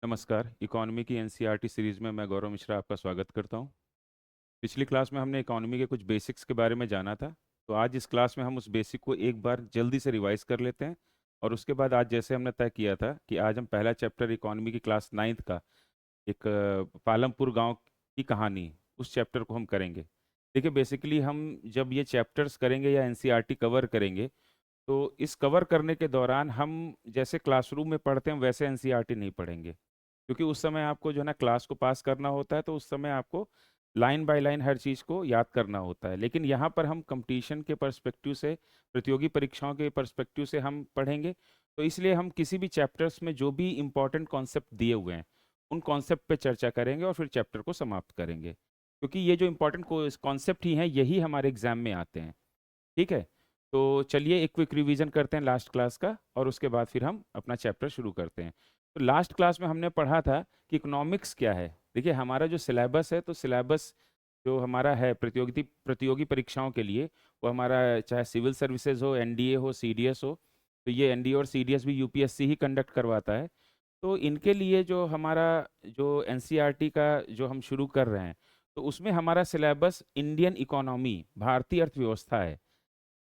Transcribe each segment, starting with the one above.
नमस्कार। इकोनॉमी की NCERT series में मैं गौरव मिश्रा आपका स्वागत करता हूं। पिछली क्लास में हमने इकोनॉमी के कुछ बेसिक्स के बारे में जाना था। तो आज इस क्लास में हम उस बेसिक को एक बार जल्दी से रिवाइज कर लेते हैं। और उसके बाद आज जैसे हमने तय किया था कि आज हम पहला चैप्टर इकोनॉमी की क्लास 9th का एक पालमपुर गांव की कहानी, उस चैप्टर को हम करेंगे। देखिए, बेसिकली हम जब ये चैप्टर्स करेंगे या एनसीईआरटी कवर करेंगे, तो इस कवर करने के दौरान हम जैसे क्लासरूम में पढ़ते हैं वैसे एनसीईआरटी नहीं पढ़ेंगे, क्योंकि उस समय आपको जो है ना क्लास को पास करना होता है, तो उस समय आपको लाइन बाय लाइन हर चीज़ को याद करना होता है। लेकिन यहाँ पर हम कंपटीशन के पर्सपेक्टिव से, प्रतियोगी परीक्षाओं के पर्सपेक्टिव से हम पढ़ेंगे। तो इसलिए हम किसी भी चैप्टर्स में जो भी इम्पोर्टेंट कॉन्सेप्ट दिए हुए हैं उन कॉन्सेप्ट पे चर्चा करेंगे और फिर चैप्टर को समाप्त करेंगे, क्योंकि ये जो इम्पोर्टेंट कॉन्सेप्ट ही हैं यही हमारे एग्जाम में आते हैं। ठीक है। तो चलिए एक क्विक रिवीजन करते हैं लास्ट क्लास का, और उसके बाद फिर हम अपना चैप्टर शुरू करते हैं। तो लास्ट क्लास में हमने पढ़ा था कि इकोनॉमिक्स क्या है। देखिए, हमारा जो सिलेबस है, तो सिलेबस जो हमारा है प्रतियोगी परीक्षाओं के लिए, वो हमारा चाहे सिविल सर्विसेज हो, एनडीए हो, सीडीएस हो, तो ये एनडीए और सीडीएस भी यूपीएससी ही कंडक्ट करवाता है। तो इनके लिए जो हमारा जो एनसीईआरटी का जो हम शुरू कर रहे हैं, तो उसमें हमारा सिलेबस इंडियन इकोनॉमी, भारतीय अर्थव्यवस्था है।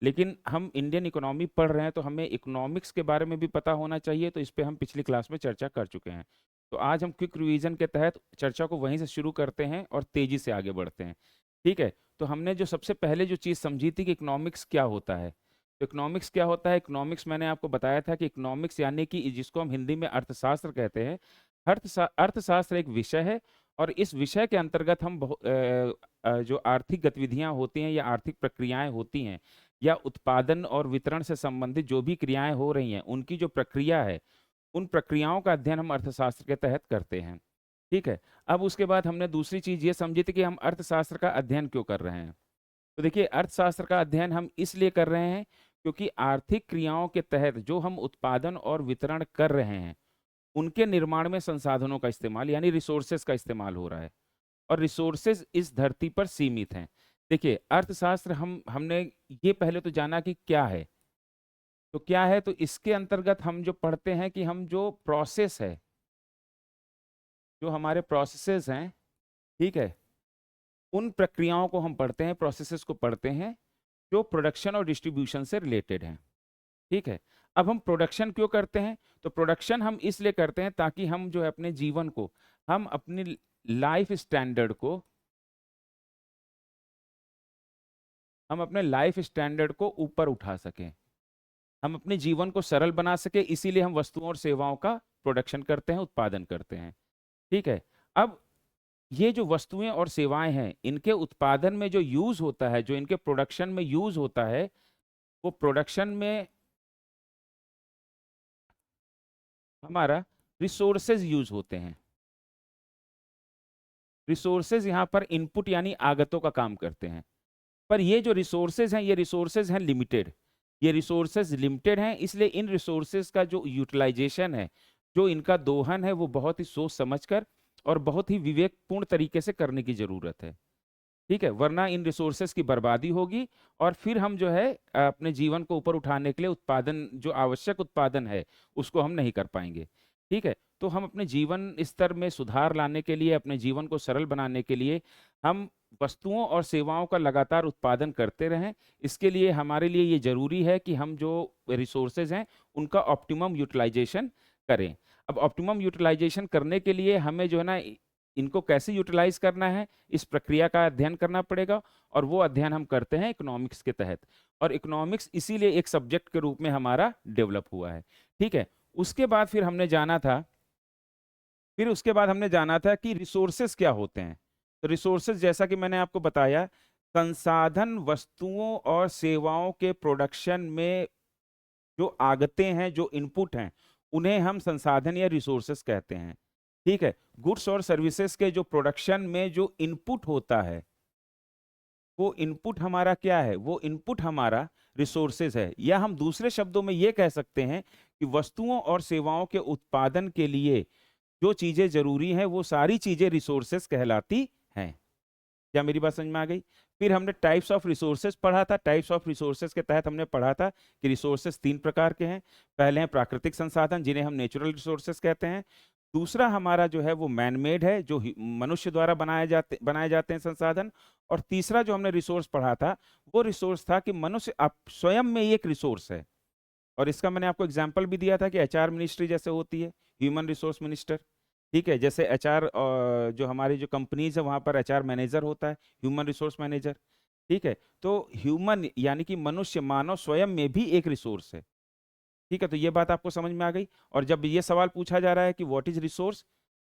लेकिन हम इंडियन इकोनॉमी पढ़ रहे हैं तो हमें इकोनॉमिक्स के बारे में भी पता होना चाहिए, तो इस पे हम पिछली क्लास में चर्चा कर चुके हैं। तो आज हम क्विक रिवीजन के तहत चर्चा को वहीं से शुरू करते हैं और तेजी से आगे बढ़ते हैं। ठीक है। तो हमने जो सबसे पहले जो चीज़ समझी थी कि इकोनॉमिक्स क्या होता है, तो इकोनॉमिक्स क्या होता है, इकोनॉमिक्स मैंने आपको बताया था कि इकोनॉमिक्स यानी कि जिसको हम हिंदी में अर्थशास्त्र कहते हैं। अर्थशास्त्र एक विषय है, और इस विषय के अंतर्गत हम जो आर्थिक गतिविधियां होती हैं या आर्थिक प्रक्रियाएं होती हैं, या उत्पादन और वितरण से संबंधित जो भी क्रियाएं हो रही हैं उनकी जो प्रक्रिया है, उन प्रक्रियाओं का अध्ययन हम अर्थशास्त्र के तहत करते हैं। ठीक है। अब उसके बाद हमने दूसरी चीज ये समझी थी कि हम अर्थशास्त्र का अध्ययन क्यों कर रहे हैं। तो देखिए, अर्थशास्त्र का अध्ययन हम इसलिए कर रहे हैं क्योंकि आर्थिक क्रियाओं के तहत जो हम उत्पादन और वितरण कर रहे हैं, उनके निर्माण में संसाधनों का इस्तेमाल यानी रिसोर्सेज का इस्तेमाल हो रहा है, और रिसोर्सेज इस धरती पर सीमित हैं। देखिए, अर्थशास्त्र हमने ये पहले तो जाना कि क्या है। तो क्या है, तो इसके अंतर्गत हम जो पढ़ते हैं कि हम जो प्रोसेस है, जो हमारे प्रोसेसेस हैं, ठीक है, उन प्रक्रियाओं को हम पढ़ते हैं, प्रोसेसेस को पढ़ते हैं जो प्रोडक्शन और डिस्ट्रीब्यूशन से रिलेटेड हैं। ठीक है। अब हम प्रोडक्शन क्यों करते हैं, तो प्रोडक्शन हम इसलिए करते हैं ताकि हम जो है अपने जीवन को, हम अपनी लाइफ स्टैंडर्ड को, हम अपने लाइफ स्टैंडर्ड को ऊपर उठा सकें, हम अपने जीवन को सरल बना सके, इसीलिए हम वस्तुओं और सेवाओं का प्रोडक्शन करते हैं, उत्पादन करते हैं। ठीक है। अब ये जो वस्तुएं और सेवाएं हैं, इनके उत्पादन में जो यूज होता है, जो इनके प्रोडक्शन में यूज होता है, वो प्रोडक्शन में हमारा रिसोर्सेज यूज होते हैं। रिसोर्सेज यहाँ पर इनपुट यानी आगतों का काम करते हैं। पर ये जो रिसोर्सेज हैं, ये रिसोर्सेज हैं लिमिटेड। ये रिसोर्सेज लिमिटेड हैं, इसलिए इन रिसोर्सेज का जो यूटिलाइजेशन है, जो इनका दोहन है, वो बहुत ही सोच समझकर और बहुत ही विवेकपूर्ण तरीके से करने की जरूरत है। ठीक है। वरना इन रिसोर्सेज की बर्बादी होगी, और फिर हम जो है अपने जीवन को ऊपर उठाने के लिए उत्पादन, जो आवश्यक उत्पादन है, उसको हम नहीं कर पाएंगे। ठीक है। तो हम अपने जीवन स्तर में सुधार लाने के लिए, अपने जीवन को सरल बनाने के लिए, हम वस्तुओं और सेवाओं का लगातार उत्पादन करते रहें। इसके लिए हमारे लिए ये जरूरी है कि हम जो रिसोर्सेज हैं उनका ऑप्टिमम यूटिलाइजेशन करें। अब ऑप्टिमम यूटिलाइजेशन करने के लिए हमें जो है ना इनको कैसे यूटिलाइज करना है, इस प्रक्रिया का अध्ययन करना पड़ेगा, और वो अध्ययन हम करते हैं इकोनॉमिक्स के तहत। और इकोनॉमिक्स इसीलिए एक सब्जेक्ट के रूप में हमारा डेवलप हुआ है। ठीक है। उसके बाद फिर हमने जाना था, कि रिसोर्सेज क्या होते हैं। तो रिसोर्सेज, जैसा कि मैंने आपको बताया, संसाधन वस्तुओं और सेवाओं के प्रोडक्शन में जो आगतें हैं, जो इनपुट हैं, उन्हें हम संसाधन या रिसोर्सेस कहते हैं। ठीक है। गुड्स और सर्विसेज के जो प्रोडक्शन में जो इनपुट होता है, वो इनपुट हमारा क्या है, वो इनपुट हमारा रिसोर्सेज है। या हम दूसरे शब्दों में ये कह सकते हैं कि वस्तुओं और सेवाओं के उत्पादन के लिए जो चीजें जरूरी हैं, वो सारी चीजें रिसोर्सेज कहलाती हैं। क्या मेरी बात समझ में आ गई। फिर हमने टाइप्स ऑफ रिसोर्सेज पढ़ा था। टाइप्स ऑफ रिसोर्सेज के तहत हमने पढ़ा था कि रिसोर्सेज तीन प्रकार के हैं। पहले हैं प्राकृतिक संसाधन, जिन्हें हम नेचुरल रिसोर्सेज कहते हैं। दूसरा हमारा जो है वो मैन मेड है, जो मनुष्य द्वारा बनाए जाते हैं संसाधन। और तीसरा जो हमने रिसोर्स पढ़ा था, वो रिसोर्स था कि मनुष्य आप स्वयं में ही एक रिसोर्स है। और इसका मैंने आपको एग्जाम्पल भी दिया था कि एचआर मिनिस्ट्री जैसे होती है, ह्यूमन रिसोर्स मिनिस्टर। ठीक है, जैसे एचआर जो हमारी जो कंपनीज है वहां पर एचआर मैनेजर होता है, ह्यूमन रिसोर्स मैनेजर। ठीक है, तो ह्यूमन यानी कि मनुष्य, मानव स्वयं में भी एक रिसोर्स है। ठीक है, तो ये बात आपको समझ में आ गई। और जब ये सवाल पूछा जा रहा है कि व्हाट इज रिसोर्स,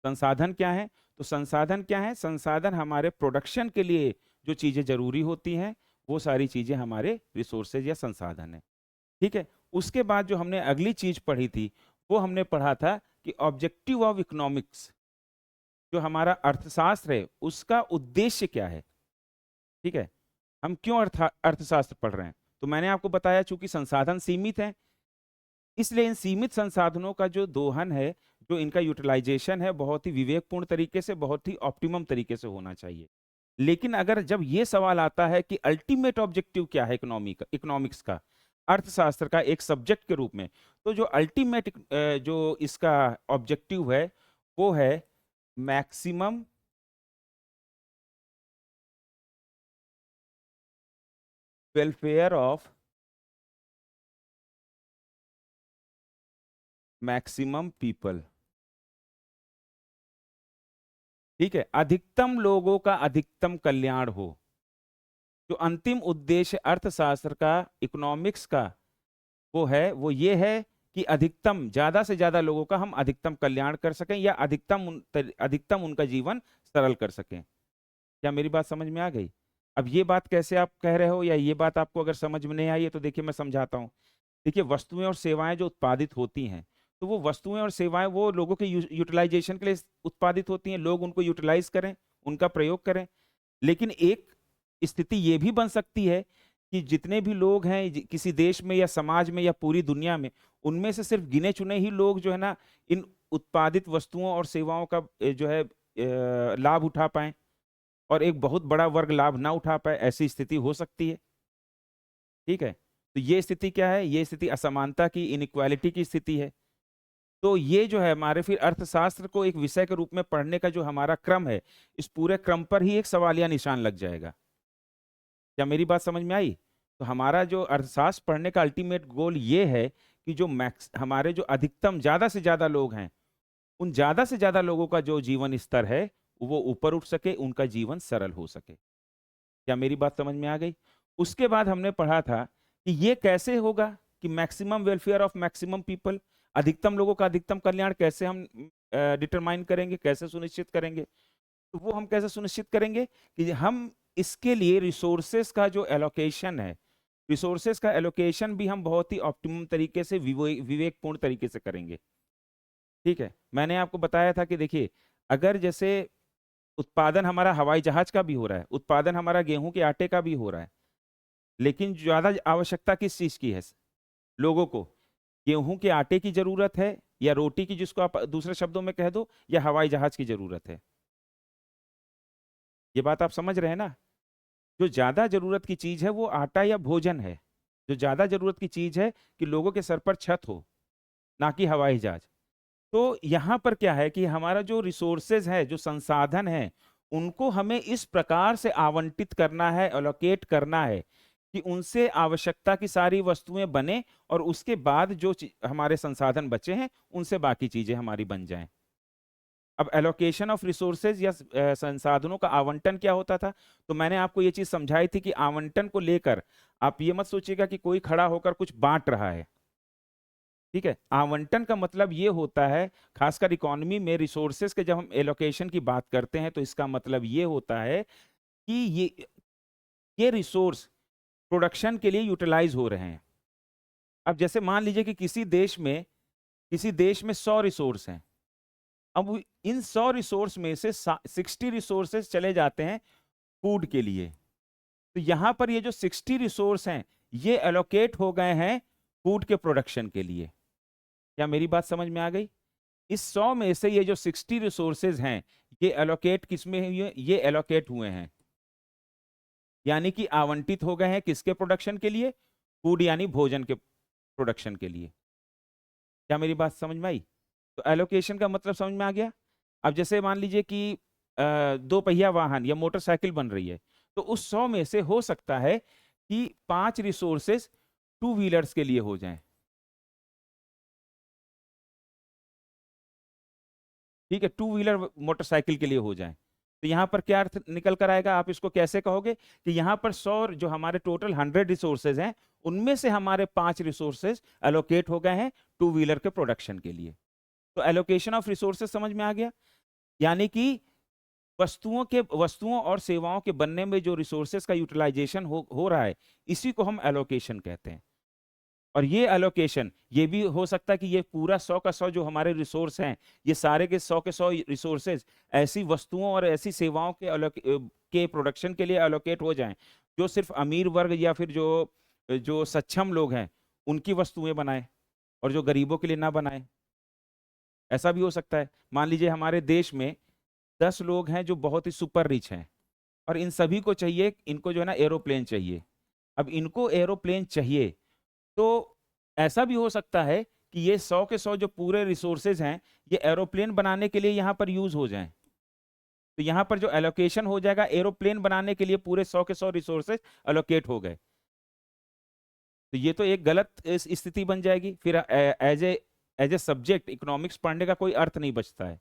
संसाधन क्या है, तो संसाधन क्या है, संसाधन हमारे प्रोडक्शन के लिए जो चीजें जरूरी होती हैं, वो सारी चीजें हमारे रिसोर्सेज या संसाधन है। ठीक है, उसके बाद जो हमने अगली चीज पढ़ी थी, वो हमने पढ़ा था कि ऑब्जेक्टिव ऑफ इकोनॉमिक्स, जो हमारा अर्थशास्त्र है उसका उद्देश्य क्या है। ठीक है, हम क्यों अर्थशास्त्र पढ़ रहे हैं। तो मैंने आपको बताया, चूंकि संसाधन सीमित हैं, इसलिए इन सीमित संसाधनों का जो दोहन है, जो इनका यूटिलाइजेशन है, बहुत ही विवेकपूर्ण तरीके से, बहुत ही ऑप्टिमम तरीके से होना चाहिए। लेकिन अगर जब ये सवाल आता है कि अल्टीमेट ऑब्जेक्टिव क्या है इकोनॉमिक्स का, अर्थशास्त्र का एक सब्जेक्ट के रूप में, तो जो अल्टीमेट जो इसका ऑब्जेक्टिव है, वो है maximum welfare of maximum people. ठीक है, अधिकतम लोगों का अधिकतम कल्याण हो। जो अंतिम उद्देश्य अर्थशास्त्र का, इकोनॉमिक्स का, वो ये है कि अधिकतम, ज्यादा से ज्यादा लोगों का हम अधिकतम कल्याण कर सकें, या अधिकतम उनका जीवन सरल कर सकें। क्या मेरी बात समझ में आ गई। अब ये बात कैसे आप कह रहे हो, या ये बात आपको अगर समझ में नहीं आई है तो देखिए मैं समझाता हूँ। देखिए, वस्तुएं और सेवाएं जो उत्पादित होती हैं, तो वो वस्तुएं और सेवाएं वो लोगों के यूटिलाइजेशन के लिए उत्पादित होती हैं, लोग उनको यूटिलाइज करें, उनका प्रयोग करें। लेकिन एक स्थिति ये भी बन सकती है कि जितने भी लोग हैं किसी देश में या समाज में या पूरी दुनिया में, उनमें से सिर्फ गिने चुने ही लोग जो है ना, इन उत्पादित वस्तुओं और सेवाओं का जो है लाभ उठा पाए, और एक बहुत बड़ा वर्ग लाभ ना उठा पाए, ऐसी स्थिति हो सकती है। ठीक है, तो ये स्थिति क्या है, ये स्थिति असमानता की, इनइक्वालिटी की स्थिति है। तो ये जो है हमारे फिर अर्थशास्त्र को एक विषय के रूप में पढ़ने का जो हमारा क्रम है, इस पूरे क्रम पर ही एक सवालिया निशान लग जाएगा। क्या मेरी बात समझ में आई। तो हमारा जो अर्थशास्त्र पढ़ने का अल्टीमेट गोल ये है कि जो मैक्स हमारे जो अधिकतम ज्यादा से ज्यादा लोग हैं, उन ज्यादा से ज्यादा लोगों का जो जीवन स्तर है वो ऊपर उठ सके, उनका जीवन सरल हो सके। क्या मेरी बात समझ में आ गई। उसके बाद हमने पढ़ा था कि ये कैसे होगा कि maximum welfare of maximum people, अधिकतम लोगों का अधिकतम कल्याण कैसे हम डिटरमाइन करेंगे, कैसे सुनिश्चित करेंगे। तो वो हम कैसे सुनिश्चित करेंगे कि हम इसके लिए रिसोर्सेस का जो एलोकेशन है, रिसोर्सेस का एलोकेशन भी हम बहुत ही ऑप्टिमम तरीके से, विवेकपूर्ण तरीके से करेंगे। ठीक है, मैंने आपको बताया था कि देखिए, अगर जैसे उत्पादन हमारा हवाई जहाज का भी हो रहा है, उत्पादन हमारा गेहूं के आटे का भी हो रहा है, लेकिन ज्यादा आवश्यकता किस चीज की है लोगों को, गेहूं के आटे की जरूरत है, या रोटी की, जिसको आप दूसरे शब्दों में कह दो, या हवाई जहाज की जरूरत है। ये बात आप समझ रहे हैं ना। जो ज्यादा जरूरत की चीज है वो आटा या भोजन है। जो ज्यादा जरूरत की चीज है कि लोगों के सर पर छत हो, ना कि हवाई जहाज। तो यहाँ पर क्या है कि हमारा जो रिसोर्सेज है, जो संसाधन है, उनको हमें इस प्रकार से आवंटित करना है, एलोकेट करना है कि उनसे आवश्यकता की सारी वस्तुएं बने, और उसके बाद जो हमारे संसाधन बचे हैं उनसे बाकी चीजें हमारी बन जाएं। अब एलोकेशन ऑफ रिसोर्सेज या संसाधनों का आवंटन क्या होता था, तो मैंने आपको ये चीज समझाई थी कि आवंटन को लेकर आप ये मत सोचिएगा कि कोई खड़ा होकर कुछ बांट रहा है। ठीक है, आवंटन का मतलब ये होता है, खासकर इकोनॉमी में रिसोर्सेज के जब हम एलोकेशन की बात करते हैं, तो इसका मतलब ये होता है कि ये रिसोर्स प्रोडक्शन के लिए यूटिलाइज हो रहे हैं। अब जैसे मान लीजिए कि किसी देश में 100 रिसोर्स हैं। अब इन 100 रिसोर्स में से 60 रिसोर्सेज चले जाते हैं फूड के लिए। तो यहां पर ये जो 60 रिसोर्स हैं, ये एलोकेट हो गए हैं फूड के प्रोडक्शन के लिए। क्या मेरी बात समझ में आ गई। इस 100 में से ये जो 60 रिसोर्सेज हैं, ये एलोकेट किस में हुए, ये एलोकेट हुए हैं, यानी कि आवंटित हो गए हैं किसके प्रोडक्शन के लिए, फूड यानी भोजन के प्रोडक्शन के लिए। क्या मेरी बात समझ में आई। तो एलोकेशन का मतलब समझ में आ गया। अब जैसे मान लीजिए कि दो पहिया वाहन या मोटरसाइकिल बन रही है, तो उस 100 में से हो सकता है कि 5 रिसोर्सेज टू व्हीलर्स के लिए हो जाएं। ठीक है, टू व्हीलर मोटरसाइकिल के लिए हो जाए। तो यहाँ पर क्या अर्थ निकल कर आएगा, आप इसको कैसे कहोगे कि यहाँ पर 100 जो हमारे टोटल 100 रिसोर्सेज हैं, उनमें से हमारे 5 रिसोर्सेज एलोकेट हो गए हैं टू व्हीलर के प्रोडक्शन के लिए। तो एलोकेशन ऑफ रिसोर्सेज समझ में आ गया। यानी कि वस्तुओं और सेवाओं के बनने में जो रिसोर्सेज का यूटिलाइजेशन हो रहा है, इसी को हम एलोकेशन कहते हैं। और ये एलोकेशन ये भी हो सकता है कि ये पूरा 100 का 100 जो हमारे रिसोर्स हैं, ये सारे के 100 के 100 रिसोर्सेज ऐसी वस्तुओं और ऐसी सेवाओं के प्रोडक्शन के लिए एलोकेट हो जाएं जो सिर्फ अमीर वर्ग या फिर जो जो सक्षम लोग हैं उनकी वस्तुएं बनाए, और जो गरीबों के लिए ना बनाए। ऐसा भी हो सकता है। मान लीजिए हमारे देश में 10 लोग हैं जो बहुत ही सुपर रिच हैं, और इन सभी को चाहिए, इनको जो है ना एरोप्लेन चाहिए। अब इनको एरोप्लेन चाहिए, तो ऐसा भी हो सकता है कि ये 100 के 100 जो पूरे रिसोर्सेज हैं, ये एरोप्लेन बनाने के लिए यहाँ पर यूज हो जाएं। तो यहाँ पर जो एलोकेशन हो जाएगा, एरोप्लेन बनाने के लिए पूरे 100 के 100 रिसोर्सेज एलोकेट हो गए। तो ये तो एक गलत स्थिति बन जाएगी। फिर एज ए सब्जेक्ट इकोनॉमिक्स पढ़ने का कोई अर्थ नहीं बचता है।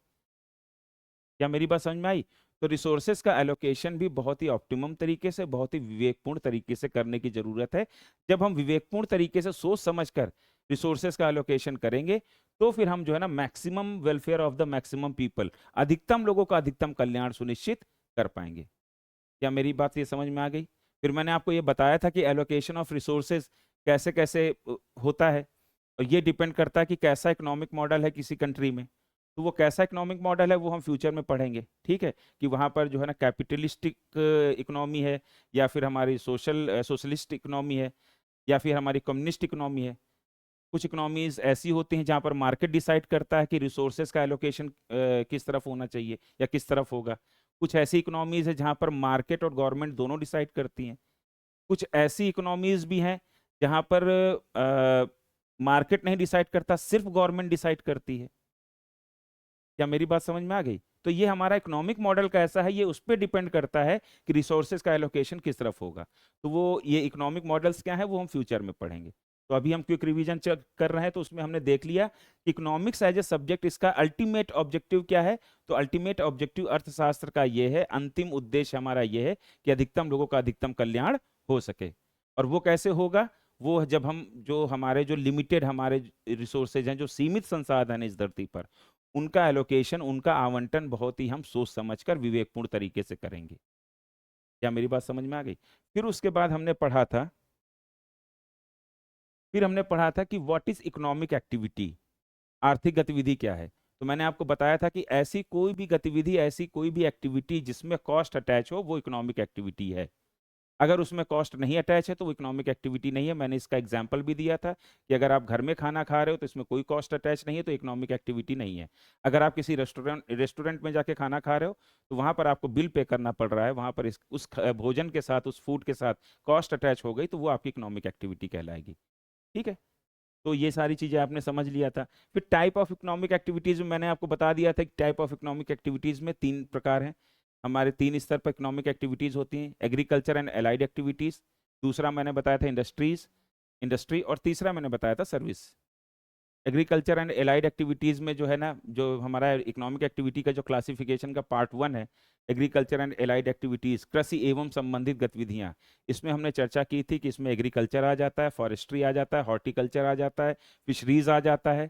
क्या मेरी बात समझ में आई? तो रिसोर्सेज का एलोकेशन भी बहुत ही ऑप्टिमम तरीके से, बहुत ही विवेकपूर्ण तरीके से करने की जरूरत है। जब हम विवेकपूर्ण तरीके से सोच समझकर रिसोर्सेज का एलोकेशन करेंगे, तो फिर हम जो है ना maximum welfare of the maximum people, अधिकतम लोगों का अधिकतम कल्याण सुनिश्चित कर पाएंगे। क्या मेरी बात ये समझ में आ गई? फिर मैंने आपको ये बताया था कि एलोकेशन ऑफ रिसोर्सेज कैसे कैसे होता है, और ये डिपेंड करता है कि कैसा इकोनॉमिक मॉडल है किसी कंट्री में। तो वो कैसा इकोनॉमिक मॉडल है वो हम फ्यूचर में पढ़ेंगे। ठीक है, कि वहाँ पर जो है ना कैपिटलिस्टिक इकोनॉमी है, या फिर हमारी सोशलिस्ट इकोनॉमी है, या फिर हमारी कम्युनिस्ट इकोनॉमी है। कुछ इकोनॉमीज ऐसी होती हैं जहाँ पर मार्केट डिसाइड करता है कि रिसोर्सेज का एलोकेशन किस तरफ होना चाहिए या किस तरफ होगा। कुछ ऐसी इकोनॉमीज है जहाँ पर मार्केट और गवर्नमेंट दोनों डिसाइड करती हैं। कुछ ऐसी इकोनॉमीज भी हैं जहाँ पर मार्केट नहीं डिसाइड करता, सिर्फ गवर्नमेंट डिसाइड करती है। क्या मेरी बात समझ में आ गई? तो ये हमारा इकोनॉमिक मॉडल कैसा है, ये उस पर डिपेंड करता है कि रिसोर्सेज का एलोकेशन किस तरफ होगा। तो वो ये इकोनॉमिक मॉडल्स क्या है वो हम फ्यूचर में पढ़ेंगे। तो अभी हम क्विक रिवीजन कर रहे हैं, तो उसमें हमने देख लिया इकोनॉमिक्स एज ए सब्जेक्ट, इसका अल्टीमेट ऑब्जेक्टिव क्या है। तो अल्टीमेट ऑब्जेक्टिव अर्थशास्त्र का ये है, अंतिम उद्देश्य हमारा ये है कि अधिकतम लोगों का अधिकतम कल्याण हो सके। और वो कैसे होगा? वो जब हम जो लिमिटेड हमारे रिसोर्सेज हैं, जो सीमित संसाधन है इस धरती पर, उनका एलोकेशन, उनका आवंटन बहुत ही हम सोच समझकर विवेकपूर्ण तरीके से करेंगे। क्या मेरी बात समझ में आ गई? फिर उसके बाद हमने पढ़ा था कि व्हाट इज इकोनॉमिक एक्टिविटी, आर्थिक गतिविधि क्या है। तो मैंने आपको बताया था कि ऐसी कोई भी गतिविधि, ऐसी कोई भी एक्टिविटी जिसमें कॉस्ट अटैच हो, वो इकोनॉमिक एक्टिविटी है। अगर उसमें कॉस्ट नहीं अटैच है तो वो इकोनॉमिक एक्टिविटी नहीं है। मैंने इसका एग्जांपल भी दिया था कि अगर आप घर में खाना खा रहे हो तो इसमें कोई कॉस्ट अटैच नहीं है, तो इकोनॉमिक एक्टिविटी नहीं है। अगर आप किसी रेस्टोरेंट में जाके खाना खा रहे हो, तो वहां पर आपको बिल पे करना पड़ रहा है, वहां पर उस भोजन के साथ, उस फूड के साथ कॉस्ट अटैच हो गई, तो वो आपकी इकोनॉमिक एक्टिविटी कहलाएगी। ठीक है, तो ये सारी चीजें आपने समझ लिया था। फिर टाइप ऑफ इकोनॉमिक एक्टिविटीज में मैंने आपको बता दिया था कि टाइप ऑफ इकोनॉमिक एक्टिविटीज में 3 प्रकार हैं। हमारे 3 स्तर पर इकोनॉमिक एक्टिविटीज होती हैं, एग्रीकल्चर एंड एलाइड एक्टिविटीज, दूसरा मैंने बताया था इंडस्ट्री, और तीसरा मैंने बताया था service. Agriculture and allied activities में जो है ना, जो हमारा इकोनॉमिक एक्टिविटी का जो क्लासिफिकेशन का पार्ट 1 है, एग्रीकल्चर एंड एलाइड एक्टिविटीज, कृषि एवं संबंधित गतिविधियां, इसमें हमने चर्चा की थी कि इसमें एग्रीकल्चर आ जाता है, फॉरेस्ट्री आ जाता है, हॉर्टिकल्चर आ जाता है, फिशरीज आ जाता है।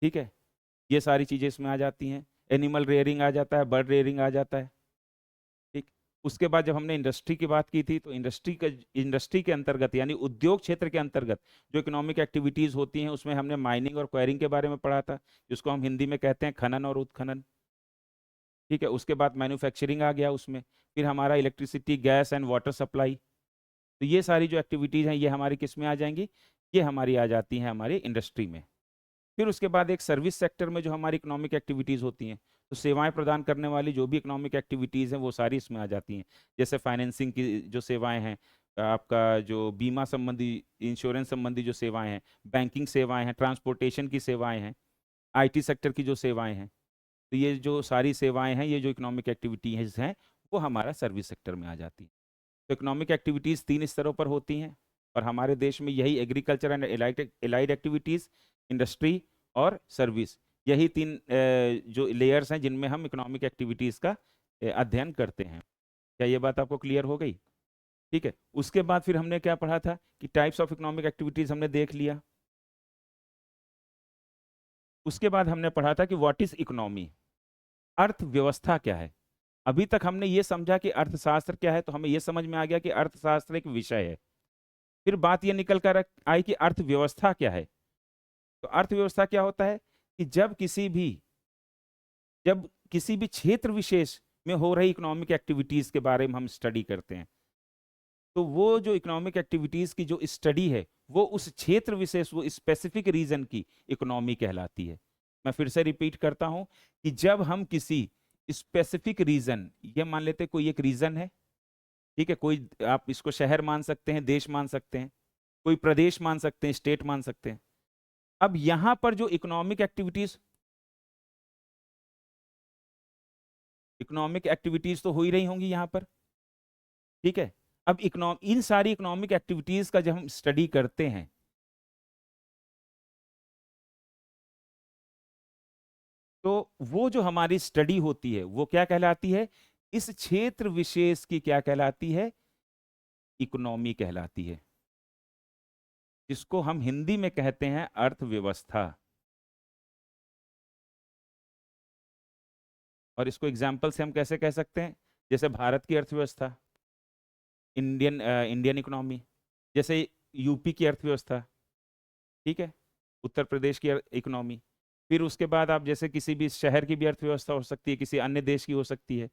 ठीक है, ये सारी चीजें इसमें आ जाती हैं। एनिमल रेयरिंग आ जाता है, बर्ड रेयरिंग आ जाता है। ठीक, उसके बाद जब हमने इंडस्ट्री की बात की थी, तो इंडस्ट्री के अंतर्गत यानी उद्योग क्षेत्र के अंतर्गत जो इकोनॉमिक एक्टिविटीज होती हैं, उसमें हमने माइनिंग और क्वायरिंग के बारे में पढ़ा था, जिसको हम हिंदी में कहते हैं खनन और उत्खनन। ठीक है, उसके बाद मैन्युफैक्चरिंग आ गया उसमें। फिर हमारा electricity, gas and water supply. तो ये सारी जो एक्टिविटीज हैं, ये हमारी किस में आ जाएंगी? ये हमारी आ जाती हैं हमारी इंडस्ट्री में। फिर उसके बाद एक सर्विस सेक्टर में जो हमारी इकोनॉमिक एक्टिविटीज़ होती हैं, तो सेवाएं प्रदान करने वाली जो भी इकोनॉमिक एक्टिविटीज़ हैं वो सारी इसमें आ जाती हैं। जैसे फाइनेंसिंग की जो सेवाएं हैं, आपका जो बीमा संबंधी, इंश्योरेंस संबंधी जो सेवाएं हैं, बैंकिंग सेवाएं हैं, ट्रांसपोर्टेशन की सेवाएं हैं। आईटी सेक्टर की जो सेवाएं हैं, तो ये जो सारी सेवाएं हैं, ये जो इकोनॉमिक एक्टिविटीज हैं, वो हमारा सर्विस सेक्टर में आ जाती हैं। तो इकोनॉमिक एक्टिविटीज़ 3 स्तरों पर होती हैं, और हमारे देश में यही agriculture and allied activities, industry और सर्विस, यही 3 जो लेयर्स हैं जिनमें हम इकोनॉमिक एक्टिविटीज़ का अध्ययन करते हैं। क्या ये बात आपको क्लियर हो गई? ठीक है। उसके बाद फिर हमने क्या पढ़ा था कि टाइप्स ऑफ इकोनॉमिक एक्टिविटीज़ हमने देख लिया। उसके बाद हमने पढ़ा था कि व्हाट इज इकोनॉमी, अर्थव्यवस्था क्या है। अभी तक हमने ये समझा कि अर्थशास्त्र क्या है, तो हमें ये समझ में आ गया कि अर्थशास्त्र एक विषय है। फिर बात ये निकल कर आई कि अर्थव्यवस्था क्या है। तो अर्थव्यवस्था क्या होता है कि जब किसी भी क्षेत्र विशेष में हो रही इकोनॉमिक एक्टिविटीज के बारे में हम स्टडी करते हैं, तो वो जो इकोनॉमिक एक्टिविटीज की जो स्टडी है, वो उस क्षेत्र विशेष, वो स्पेसिफिक रीजन की इकोनॉमी कहलाती है। मैं फिर से रिपीट करता हूं कि जब हम किसी स्पेसिफिक रीजन, ये मान लेते हैं कोई एक रीजन है, ठीक है, कोई आप इसको शहर मान सकते हैं, देश मान सकते हैं, कोई प्रदेश मान सकते हैं, स्टेट मान सकते हैं। अब यहां पर जो इकोनॉमिक एक्टिविटीज तो हो ही रही होंगी यहां पर, ठीक है। अब इन सारी इकोनॉमिक एक्टिविटीज का जब हम स्टडी करते हैं, तो वो जो हमारी स्टडी होती है वो क्या कहलाती है? इस क्षेत्र विशेष की क्या कहलाती है? इकोनॉमी कहलाती है, जिसको हम हिंदी में कहते हैं अर्थव्यवस्था। और इसको एग्जाम्पल से हम कैसे कह सकते हैं? जैसे भारत की अर्थव्यवस्था, इंडियन इकोनॉमी, जैसे यूपी की अर्थव्यवस्था, ठीक है, उत्तर प्रदेश की इकोनॉमी। फिर उसके बाद आप जैसे किसी भी शहर की भी अर्थव्यवस्था हो सकती है, किसी अन्य देश की हो सकती है,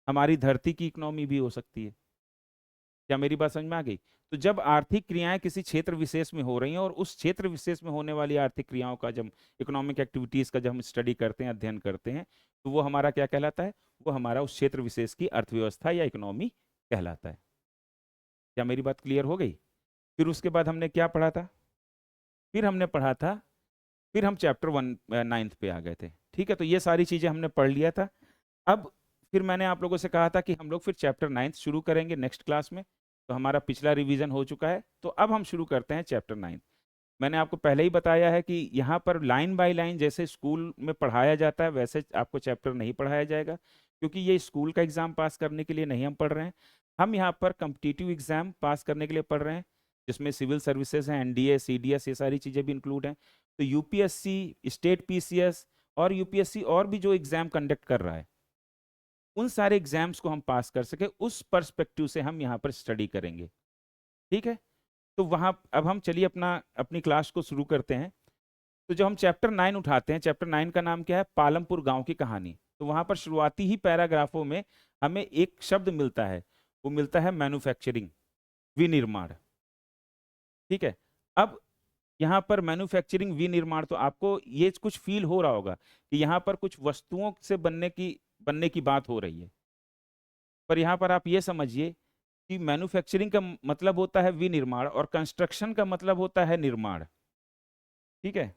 हमारी धरती की इकोनॉमी भी हो सकती है। क्या मेरी बात समझ में आ गई? तो जब आर्थिक क्रियाएं किसी क्षेत्र विशेष में हो रही हैं, और उस क्षेत्र विशेष में होने वाली आर्थिक क्रियाओं का जब इकोनॉमिक एक्टिविटीज का जब हम स्टडी करते हैं, अध्ययन करते हैं, तो वो हमारा क्या कहलाता है? वो हमारा उस क्षेत्र विशेष की अर्थव्यवस्था या इकोनॉमी कहलाता है। क्या मेरी बात क्लियर हो गई? फिर उसके बाद हमने क्या पढ़ा था? फिर हमने पढ़ा था, फिर हम चैप्टर 9 पे आ गए थे, ठीक है। तो ये सारी चीजें हमने पढ़ लिया था। अब फिर मैंने आप लोगों से कहा था कि हम लोग फिर चैप्टर 9 शुरू करेंगे नेक्स्ट क्लास में। तो हमारा पिछला रिवीजन हो चुका है, तो अब हम शुरू करते हैं चैप्टर 9। मैंने आपको पहले ही बताया है कि यहाँ पर लाइन बाय लाइन जैसे स्कूल में पढ़ाया जाता है, वैसे आपको चैप्टर नहीं पढ़ाया जाएगा, क्योंकि ये स्कूल का एग्जाम पास करने के लिए नहीं हम पढ़ रहे हैं। हम यहाँ पर कम्पिटिटिव एग्जाम पास करने के लिए पढ़ रहे हैं, जिसमें सिविल सर्विसेज हैं, एनडीए, सीडीएस, ये सारी चीज़ें भी इंक्लूड हैं। तो यूपीएससी, स्टेट पीसीएस और यूपीएससी और भी जो एग्जाम कंडक्ट कर रहा है, उन सारे एग्जाम्स को हम पास कर सके, उस पर्सपेक्टिव से हम यहाँ पर स्टडी करेंगे, ठीक है। तो वहाँ अब हम चलिए अपनी क्लास को शुरू करते हैं। तो जब हम चैप्टर 9 उठाते हैं, चैप्टर 9 का नाम क्या है? पालमपुर गांव की कहानी। तो वहां पर शुरुआती ही पैराग्राफों में हमें एक शब्द मिलता है, वो मिलता है मैन्युफैक्चरिंग, विनिर्माण, ठीक है। अब यहाँ पर मैन्युफैक्चरिंग, विनिर्माण, तो आपको ये कुछ फील हो रहा होगा कि यहाँ पर कुछ वस्तुओं से बनने की बात हो रही है। पर यहाँ पर आप ये समझिए कि मैन्युफैक्चरिंग का मतलब होता है विनिर्माण, और कंस्ट्रक्शन का मतलब होता है निर्माण, ठीक है।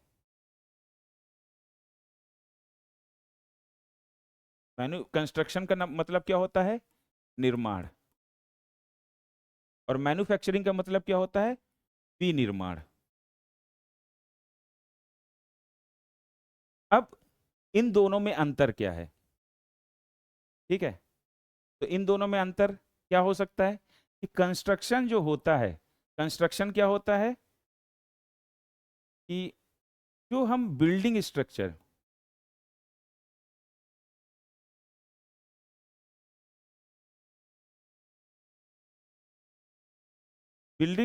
कंस्ट्रक्शन का मतलब क्या होता है? निर्माण। और मैन्युफैक्चरिंग का मतलब क्या होता है? विनिर्माण। अब इन दोनों में अंतर क्या है? ठीक है, तो इन दोनों में अंतर क्या हो सकता है कि कंस्ट्रक्शन जो होता है, कंस्ट्रक्शन क्या होता है कि जो हम बिल्डिंग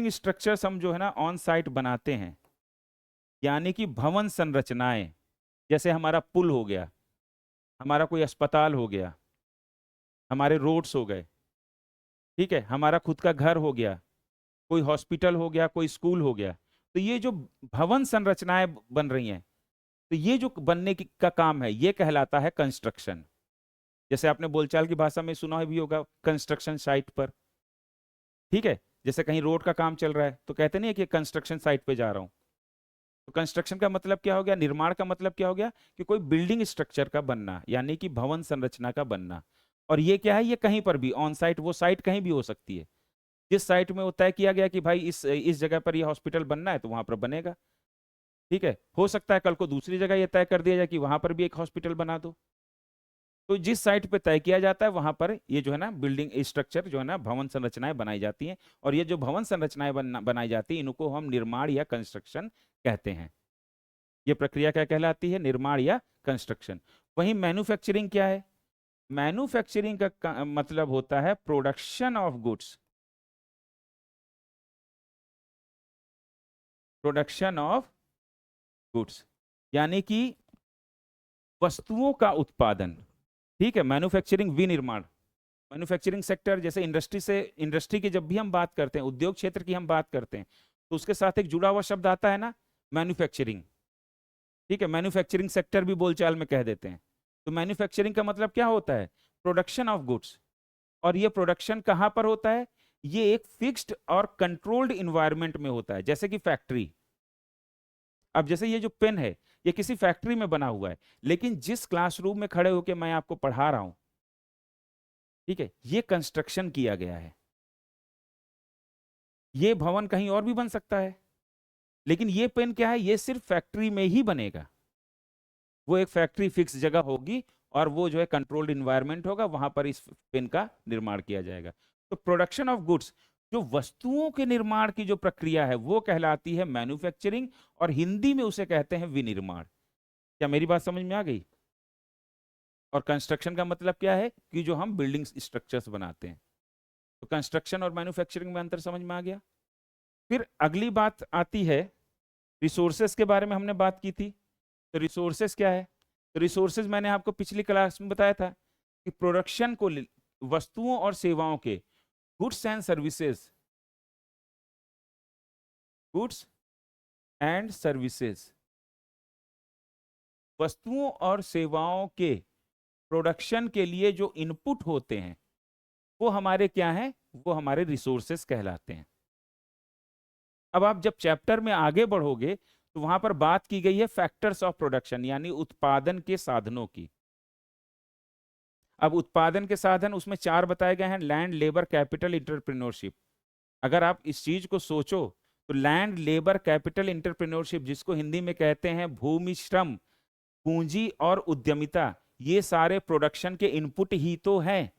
स्ट्रक्चर्स हम जो है ना ऑन साइट बनाते हैं, यानी कि भवन संरचनाएं, जैसे हमारा पुल हो गया, हमारा कोई अस्पताल हो गया, हमारे रोड्स हो गए, ठीक है, हमारा खुद का घर हो गया, कोई हॉस्पिटल हो गया, कोई स्कूल हो गया। तो ये जो भवन संरचनाएं बन रही हैं, तो ये जो बनने का काम है, ये कहलाता है कंस्ट्रक्शन। जैसे आपने बोलचाल की भाषा में सुना भी होगा, कंस्ट्रक्शन साइट पर, ठीक है। जैसे कहीं रोड का काम चल रहा है, तो कहते नहीं है कि कंस्ट्रक्शन साइट पे जा रहा हूँ, तो कंस्ट्रक्शन का मतलब क्या हो गया, निर्माण का मतलब क्या हो गया कि कोई बिल्डिंग स्ट्रक्चर का बनना, यानी कि भवन संरचना का बनना। और ये क्या है, ये कहीं पर भी ऑन साइट, वो साइट कहीं भी हो सकती है। जिस साइट में वो तय किया गया कि भाई इस जगह पर ये हॉस्पिटल बनना है तो वहां पर बनेगा। ठीक है, हो सकता है कल को दूसरी जगह ये तय कर दिया जाए कि वहां पर भी एक हॉस्पिटल बना दो। तो जिस साइट पे तय किया जाता है वहां पर ये जो है ना बिल्डिंग स्ट्रक्चर जो है ना भवन संरचनाएं बनाई जाती हैं। और ये जो भवन संरचनाएं बनाई जाती हैं इनको हम निर्माण या कंस्ट्रक्शन कहते हैं। ये प्रक्रिया क्या कहलाती है, निर्माण या कंस्ट्रक्शन। वहीं मैन्युफैक्चरिंग क्या है, मैन्युफैक्चरिंग का मतलब होता है production of goods, production of goods, यानी कि वस्तुओं का उत्पादन। ठीक है, मैन्युफैक्चरिंग विनिर्माण। मैन्युफैक्चरिंग सेक्टर जैसे इंडस्ट्री की जब भी हम बात करते हैं, उद्योग क्षेत्र की हम बात करते हैं, तो उसके साथ एक जुड़ा हुआ शब्द आता है ना, मैन्युफैक्चरिंग। ठीक है, मैन्युफैक्चरिंग सेक्टर भी बोलचाल में कह देते हैं। तो मैन्युफैक्चरिंग का मतलब क्या होता है, प्रोडक्शन ऑफ गुड्स। और ये प्रोडक्शन कहाँ पर होता है, ये एक फिक्स्ड और कंट्रोल्ड इन्वायरमेंट में होता है, जैसे कि फैक्ट्री। अब जैसे ये जो पेन है, ये किसी फैक्ट्री में बना हुआ है, लेकिन जिस क्लासरूम में खड़े होकर मैं आपको पढ़ा रहा हूं, ठीक है, ये कंस्ट्रक्शन किया गया है। ये भवन कहीं और भी बन सकता है, लेकिन ये पेन क्या है, ये सिर्फ फैक्ट्री में ही बनेगा। वो एक फैक्ट्री फिक्स जगह होगी और वो जो है कंट्रोल्ड इन्वायरमेंट होगा, वहां पर इस पेन का निर्माण किया जाएगा। तो प्रोडक्शन ऑफ गुड्स, जो वस्तुओं के निर्माण की जो प्रक्रिया है वो कहलाती है मैन्युफैक्चरिंग, और हिंदी में उसे कहते हैं विनिर्माण। क्या मेरी बात समझ में आ गई। और कंस्ट्रक्शन का मतलब क्या है कि जो हम बिल्डिंग स्ट्रक्चर्स बनाते हैं। तो कंस्ट्रक्शन और मैन्युफैक्चरिंग में अंतर समझ में आ गया। फिर अगली बात आती है, रिसोर्सेस के बारे में हमने बात की थी। तो रिसोर्सेस क्या है, तो रिसोर्सेज मैंने आपको पिछली क्लास में बताया था कि प्रोडक्शन को वस्तुओं और सेवाओं के, goods and services, goods and services, वस्तुओं और सेवाओं के प्रोडक्शन के लिए जो इनपुट होते हैं वो हमारे क्या हैं, वो हमारे रिसोर्सेस कहलाते हैं। अब आप जब चैप्टर में आगे बढ़ोगे तो वहां पर बात की गई है फैक्टर्स ऑफ प्रोडक्शन, यानी उत्पादन के साधनों की। अब उत्पादन के साधन उसमें चार बताए गए हैं, लैंड, लेबर, कैपिटल, इंटरप्रेन्योरशिप। अगर आप इस चीज को सोचो तो लैंड, लेबर, कैपिटल, इंटरप्रेन्योरशिप, जिसको हिंदी में कहते हैं भूमि, श्रम, पूंजी और उद्यमिता, ये सारे प्रोडक्शन के इनपुट ही तो हैं।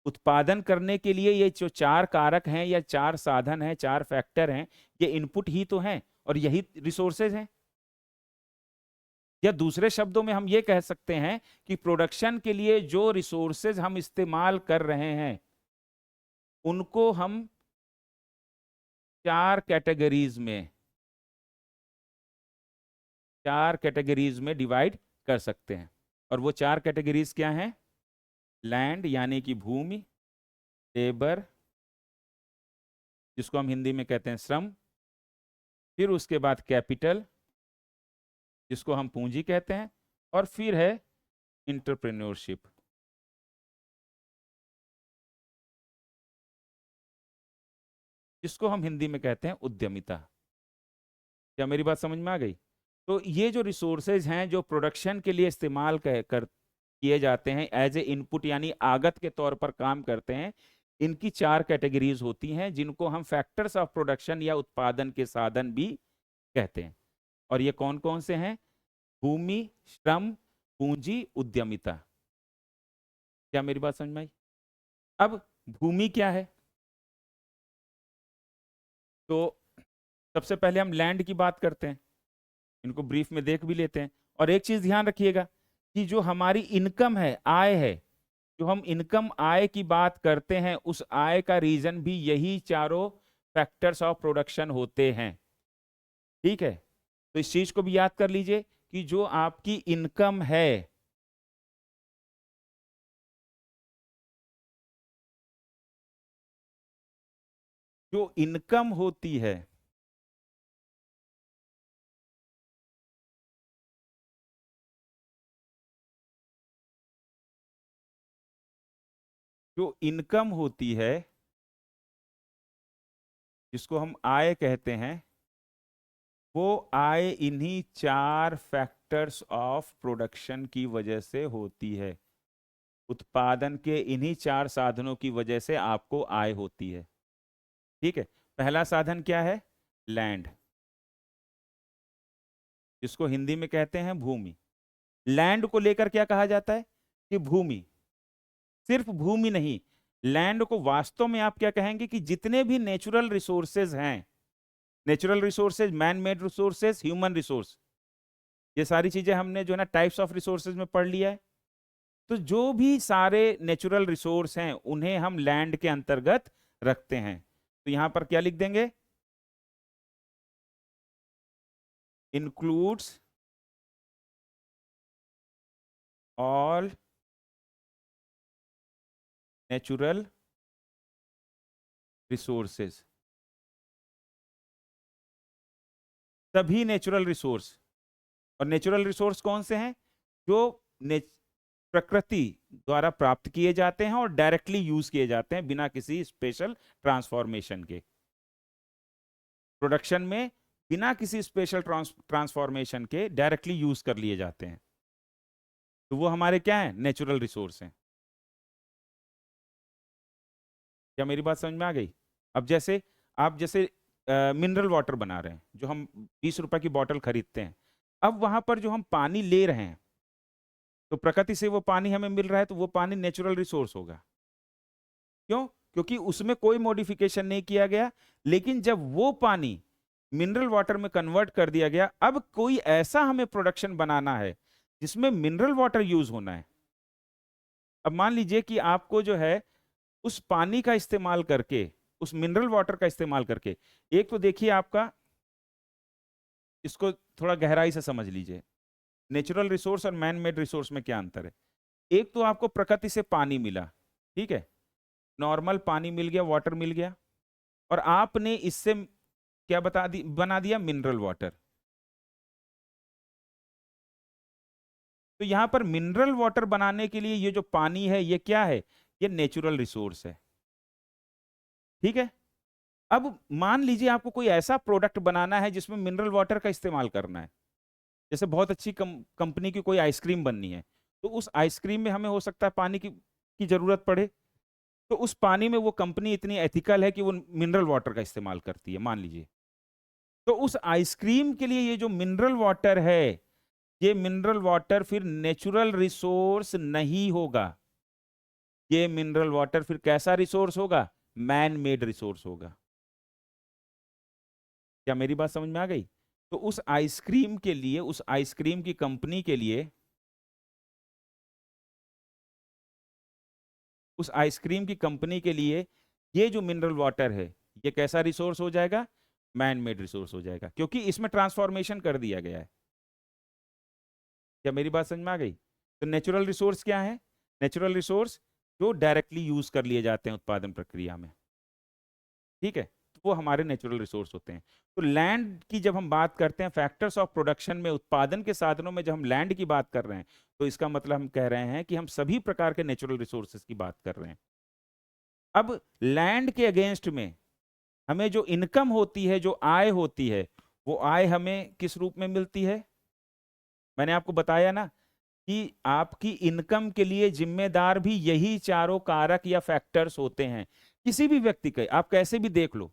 उत्पादन करने के लिए ये जो चार कारक हैं या चार साधन हैं, चार फैक्टर हैं, ये इनपुट ही तो हैं और यही रिसोर्सेज हैं। या दूसरे शब्दों में हम ये कह सकते हैं कि प्रोडक्शन के लिए जो रिसोर्सेज हम इस्तेमाल कर रहे हैं उनको हम चार कैटेगरीज में, चार कैटेगरीज में डिवाइड कर सकते हैं। और वो चार कैटेगरीज क्या हैं, लैंड यानी कि भूमि, लेबर जिसको हम हिंदी में कहते हैं श्रम, फिर उसके बाद कैपिटल जिसको हम पूंजी कहते हैं, और फिर है इंटरप्रेन्योरशिप जिसको हम हिंदी में कहते हैं उद्यमिता। क्या मेरी बात समझ में आ गई। तो ये जो रिसोर्सेज हैं जो प्रोडक्शन के लिए इस्तेमाल कर किए जाते हैं एज ए इनपुट यानी आगत के तौर पर काम करते हैं, इनकी चार कैटेगरीज होती हैं जिनको हम फैक्टर्स ऑफ प्रोडक्शन या उत्पादन के साधन भी कहते हैं। और ये कौन कौन से हैं, भूमि, श्रम, पूंजी, उद्यमिता। क्या मेरी बात समझ में आई। अब भूमि क्या है, तो सबसे पहले हम लैंड की बात करते हैं, इनको ब्रीफ में देख भी लेते हैं। और एक चीज ध्यान रखिएगा कि जो हमारी इनकम है, आय है, जो हम इनकम आय की बात करते हैं उस आय का रीजन भी यही चारों फैक्टर्स ऑफ प्रोडक्शन होते हैं। ठीक है, तो इस चीज को भी याद कर लीजिए कि जो आपकी इनकम है, जो इनकम होती है, जो इनकम होती है जिसको हम आय कहते हैं, वो आय इन्हीं 4 फैक्टर्स ऑफ प्रोडक्शन की वजह से होती है। उत्पादन के इन्हीं 4 साधनों की वजह से आपको आय होती है। ठीक है। पहला साधन क्या है? लैंड, जिसको हिंदी में कहते हैं भूमि। लैंड को लेकर क्या कहा जाता है? कि भूमि। सिर्फ भूमि नहीं, लैंड को वास्तव में आप क्या कहेंगे? कि जितने भी नेचुरल रिसोर्सेज हैं, natural resources, man made resources, human resource, ये सारी चीजें हमने जो है ना टाइप्स ऑफ रिसोर्सेज में पढ़ लिया है। तो जो भी सारे नेचुरल रिसोर्स हैं उन्हें हम लैंड के अंतर्गत रखते हैं। तो यहां पर क्या लिख देंगे? Includes all natural resources. सभी नेचुरल रिसोर्स। और नेचुरल रिसोर्स कौन से हैं? जो प्रकृति द्वारा प्राप्त किए जाते हैं और डायरेक्टली यूज किए जाते हैं बिना किसी स्पेशल ट्रांसफॉर्मेशन के। प्रोडक्शन में बिना किसी स्पेशल ट्रांसफॉर्मेशन के डायरेक्टली यूज कर लिए जाते हैं। तो वो हमारे क्या है? नेचुरल रिसोर्स हैं। क्या मेरी बात समझ में आ गई? अब जैसे आप जैसे मिनरल वाटर बना रहे हैं, जो हम 20 रुपए की बोतल खरीदते हैं, अब वहां पर जो हम पानी ले रहे हैं, तो प्रकृति से वो पानी हमें मिल रहा है, तो वो पानी नेचुरल रिसोर्स होगा। क्यों? क्योंकि उसमें कोई मॉडिफिकेशन नहीं किया गया। लेकिन जब वो पानी मिनरल वाटर में कन्वर्ट कर दिया गया, अब कोई ऐसा हमें प्रोडक्शन बनाना है जिसमें मिनरल वाटर यूज होना है। अब मान लीजिए कि आपको जो है उस पानी का इस्तेमाल करके, उस मिनरल वाटर का इस्तेमाल करके, एक तो देखिए आपका, इसको थोड़ा गहराई से समझ लीजिए, नेचुरल रिसोर्स और मैन मेड रिसोर्स में क्या अंतर है। एक तो आपको प्रकृति से पानी मिला, ठीक है, नॉर्मल पानी मिल गया, वाटर मिल गया, और आपने इससे क्या बना दिया? Mineral water. तो यहां पर मिनरल वाटर बनाने के लिए ये जो पानी है ये क्या है? ये नेचुरल रिसोर्स है। ठीक है। अब मान लीजिए आपको कोई ऐसा प्रोडक्ट बनाना है जिसमें मिनरल वाटर का इस्तेमाल करना है। जैसे बहुत अच्छी कंपनी की कोई आइसक्रीम बननी है, तो उस आइसक्रीम में हमें हो सकता है पानी की जरूरत पड़े। तो उस पानी में वो कंपनी इतनी एथिकल है कि वो मिनरल वाटर का इस्तेमाल करती है, मान लीजिए। तो उस आइसक्रीम के लिए ये जो मिनरल वाटर है, ये मिनरल वाटर फिर नेचुरल रिसोर्स नहीं होगा। ये मिनरल वाटर फिर कैसा रिसोर्स होगा? मैन मेड रिसोर्स होगा। क्या मेरी बात समझ में आ गई? तो उस आइसक्रीम के लिए, उस आइसक्रीम की कंपनी के लिए, उस आइसक्रीम की कंपनी के लिए ये जो मिनरल वाटर है, ये कैसा रिसोर्स हो जाएगा? मैन मेड रिसोर्स हो जाएगा, क्योंकि इसमें ट्रांसफॉर्मेशन कर दिया गया है। क्या मेरी बात समझ में आ गई? तो नेचुरल रिसोर्स क्या है? नेचुरल रिसोर्स जो डायरेक्टली यूज कर लिए जाते हैं उत्पादन प्रक्रिया में। ठीक है। तो वो हमारे नेचुरल रिसोर्स होते हैं। तो लैंड की जब हम बात करते हैं, फैक्टर्स ऑफ प्रोडक्शन में, उत्पादन के साधनों में जब हम लैंड की बात कर रहे हैं, तो इसका मतलब हम कह रहे हैं कि हम सभी प्रकार के नेचुरल रिसोर्सेज की बात कर रहे हैं। अब लैंड के अगेंस्ट में हमें जो इनकम होती है, जो आय होती है, वो आय हमें किस रूप में मिलती है? मैंने आपको बताया ना कि आपकी इनकम के लिए जिम्मेदार भी यही चारों कारक या फैक्टर्स होते हैं। किसी भी व्यक्ति के, आप कैसे भी देख लो,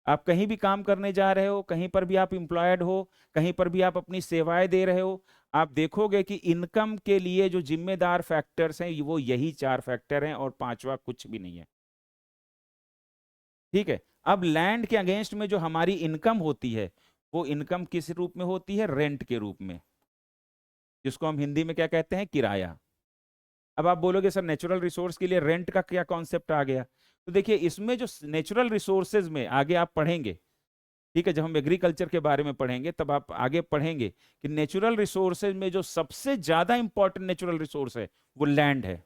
आप कहीं भी काम करने जा रहे हो, कहीं पर भी आप एम्प्लॉयड हो, कहीं पर भी आप अपनी सेवाएं दे रहे हो, आप देखोगे कि इनकम के लिए जो जिम्मेदार फैक्टर्स हैं वो यही 4 फैक्टर हैं, और पांचवा कुछ भी नहीं है। ठीक है। अब लैंड के अगेंस्ट में जो हमारी इनकम होती है, वो इनकम किस रूप में होती है? रेंट के रूप में, जिसको हम हिंदी में क्या कहते हैं? किराया। अब आप बोलोगे सर नेचुरल रिसोर्स के लिए रेंट का क्या कॉन्सेप्ट आ गया? तो देखिए, इसमें जो नेचुरल रिसोर्सेज में आगे आप पढ़ेंगे, ठीक है, जब हम एग्रीकल्चर के बारे में पढ़ेंगे तब आप आगे पढ़ेंगे कि नेचुरल रिसोर्सेज में जो सबसे ज्यादा इंपॉर्टेंट नेचुरल रिसोर्स है वो लैंड है।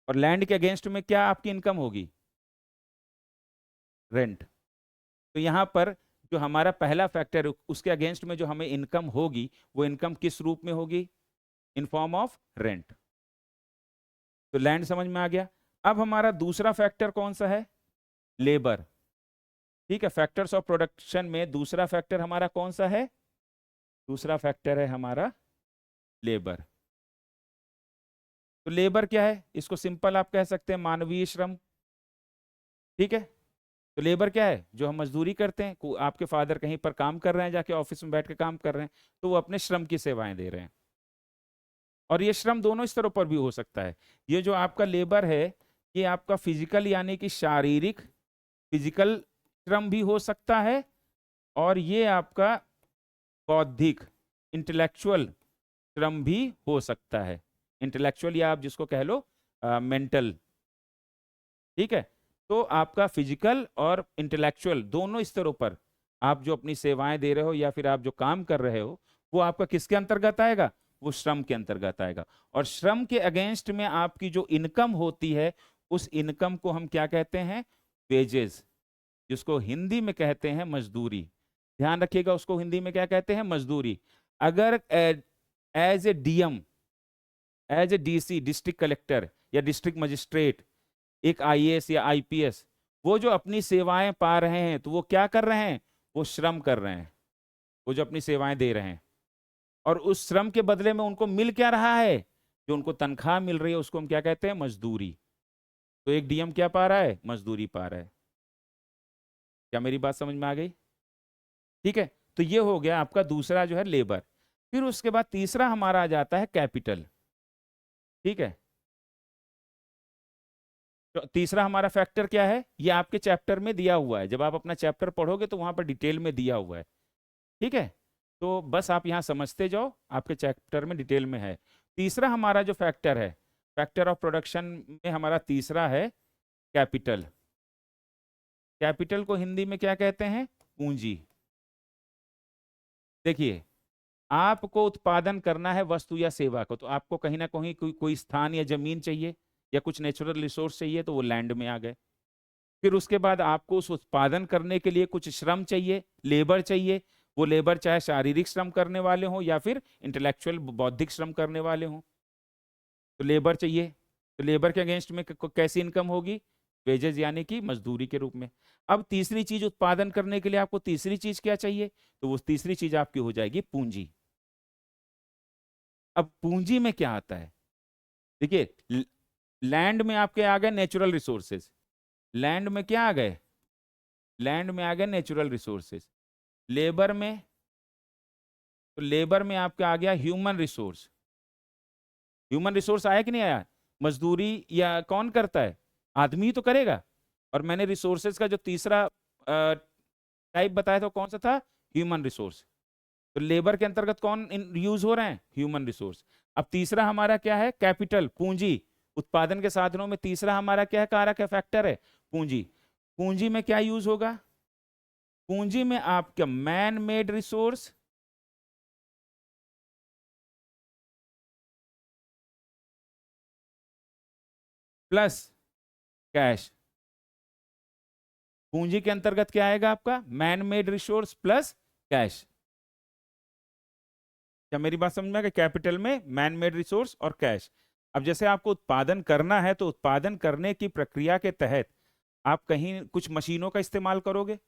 और लैंड के अगेंस्ट में क्या आपकी इनकम होगी? रेंट। तो यहां पर जो हमारा पहला फैक्टर है, उसके अगेंस्ट में जो हमें इनकम होगी, वो इनकम किस रूप में होगी? In form of rent. तो लैंड समझ में आ गया। अब हमारा दूसरा फैक्टर कौन सा है? लेबर। ठीक है, फैक्टर्स ऑफ प्रोडक्शन में दूसरा फैक्टर हमारा कौन सा है? दूसरा फैक्टर है हमारा लेबर। तो लेबर क्या है? इसको सिंपल आप कह सकते हैं मानवीय श्रम। ठीक है, तो लेबर क्या है? जो हम मजदूरी करते हैं, आपके फादर कहीं पर काम कर रहे हैं, जाके ऑफिस में बैठ के काम कर रहे हैं, तो वो अपने श्रम की सेवाएं दे रहे हैं। और ये श्रम दोनों स्तरों पर भी हो सकता है। ये जो आपका लेबर है, ये आपका फिजिकल यानी कि शारीरिक फिजिकल श्रम भी हो सकता है, और ये आपका बौद्धिक इंटेलेक्चुअल श्रम भी हो सकता है। इंटेलेक्चुअल या आप जिसको कह लो मेंटल। ठीक है, तो आपका फिजिकल और इंटेलेक्चुअल दोनों स्तरों पर आप जो अपनी सेवाएं दे रहे हो या फिर आप जो काम कर रहे हो, वो आपका किसके अंतर्गत आएगा? वो श्रम के अंतर्गत आएगा। और श्रम के अगेंस्ट में आपकी जो इनकम होती है, उस इनकम को हम क्या कहते हैं? वेजेस, जिसको हिंदी में कहते हैं मजदूरी। ध्यान रखिएगा, उसको हिंदी में क्या कहते हैं? मजदूरी। अगर as a DM, as a DC, district collector या डिस्ट्रिक्ट मजिस्ट्रेट, एक आईएएस या आईपीएस, वो जो अपनी सेवाएं पा रहे हैं, तो वो क्या कर रहे हैं? वो श्रम कर रहे हैं, वो जो अपनी सेवाएं दे रहे हैं। और उस श्रम के बदले में उनको मिल क्या रहा है? जो उनको तनख्वाह मिल रही है, उसको हम क्या कहते हैं? मजदूरी। तो एक डीएम क्या पा रहा है? मजदूरी पा रहा है। क्या मेरी बात समझ में आ गई? ठीक है, तो ये हो गया आपका दूसरा जो है लेबर। फिर उसके बाद तीसरा हमारा आ जाता है कैपिटल। ठीक है, तो तीसरा हमारा फैक्टर क्या है? ये आपके चैप्टर में दिया हुआ है, जब आप अपना चैप्टर पढ़ोगे तो वहां पर डिटेल में दिया हुआ है। ठीक है, तो बस आप यहाँ समझते जाओ, आपके चैप्टर में डिटेल में है। तीसरा हमारा जो फैक्टर है, फैक्टर ऑफ प्रोडक्शन में हमारा तीसरा है कैपिटल। कैपिटल को हिंदी में क्या कहते हैं? पूंजी। देखिए, आपको उत्पादन करना है वस्तु या सेवा को, तो आपको कहीं ना कहीं कोई स्थान या जमीन चाहिए, या कुछ नेचुरल रिसोर्स चाहिए, तो वो लैंड में आ गए। फिर उसके बाद आपको उस उत्पादन करने के लिए कुछ श्रम चाहिए, लेबर चाहिए। वो लेबर चाहे शारीरिक श्रम करने वाले हों या फिर इंटेलेक्चुअल बौद्धिक श्रम करने वाले हों, तो लेबर चाहिए। तो लेबर के अगेंस्ट में कैसी इनकम होगी? वेजेस यानी कि मजदूरी के रूप में। अब तीसरी चीज उत्पादन करने के लिए आपको तीसरी चीज क्या चाहिए? तो वो तीसरी चीज आपकी हो जाएगी पूंजी। अब पूंजी में क्या आता है? देखिए, लैंड में आपके आ गए नेचुरल रिसोर्सेज। लैंड में क्या आ गए? लैंड में आ गए नेचुरल रिसोर्सेज। लेबर में, तो लेबर में आपका आ गया ह्यूमन रिसोर्स। ह्यूमन रिसोर्स आया कि नहीं आया? मजदूरी या कौन करता है? आदमी ही तो करेगा। और मैंने रिसोर्सेज का जो तीसरा टाइप बताया था कौन सा था? Human resource. तो लेबर के अंतर्गत कौन यूज हो रहे हैं? Human resource. अब तीसरा हमारा क्या है? कैपिटल, पूंजी। उत्पादन के साधनों में तीसरा हमारा क्या है? कारक है, फैक्टर है, पूंजी। पूंजी में क्या यूज होगा? पूंजी में आपका man made resource plus cash. पूंजी के अंतर्गत क्या आएगा आपका? Man made resource plus cash. क्या मेरी बात समझ में आ गई? कैपिटल में मैन मेड रिसोर्स और कैश। अब जैसे आपको उत्पादन करना है, तो उत्पादन करने की प्रक्रिया के तहत आप कहीं कुछ मशीनों का इस्तेमाल करोगे,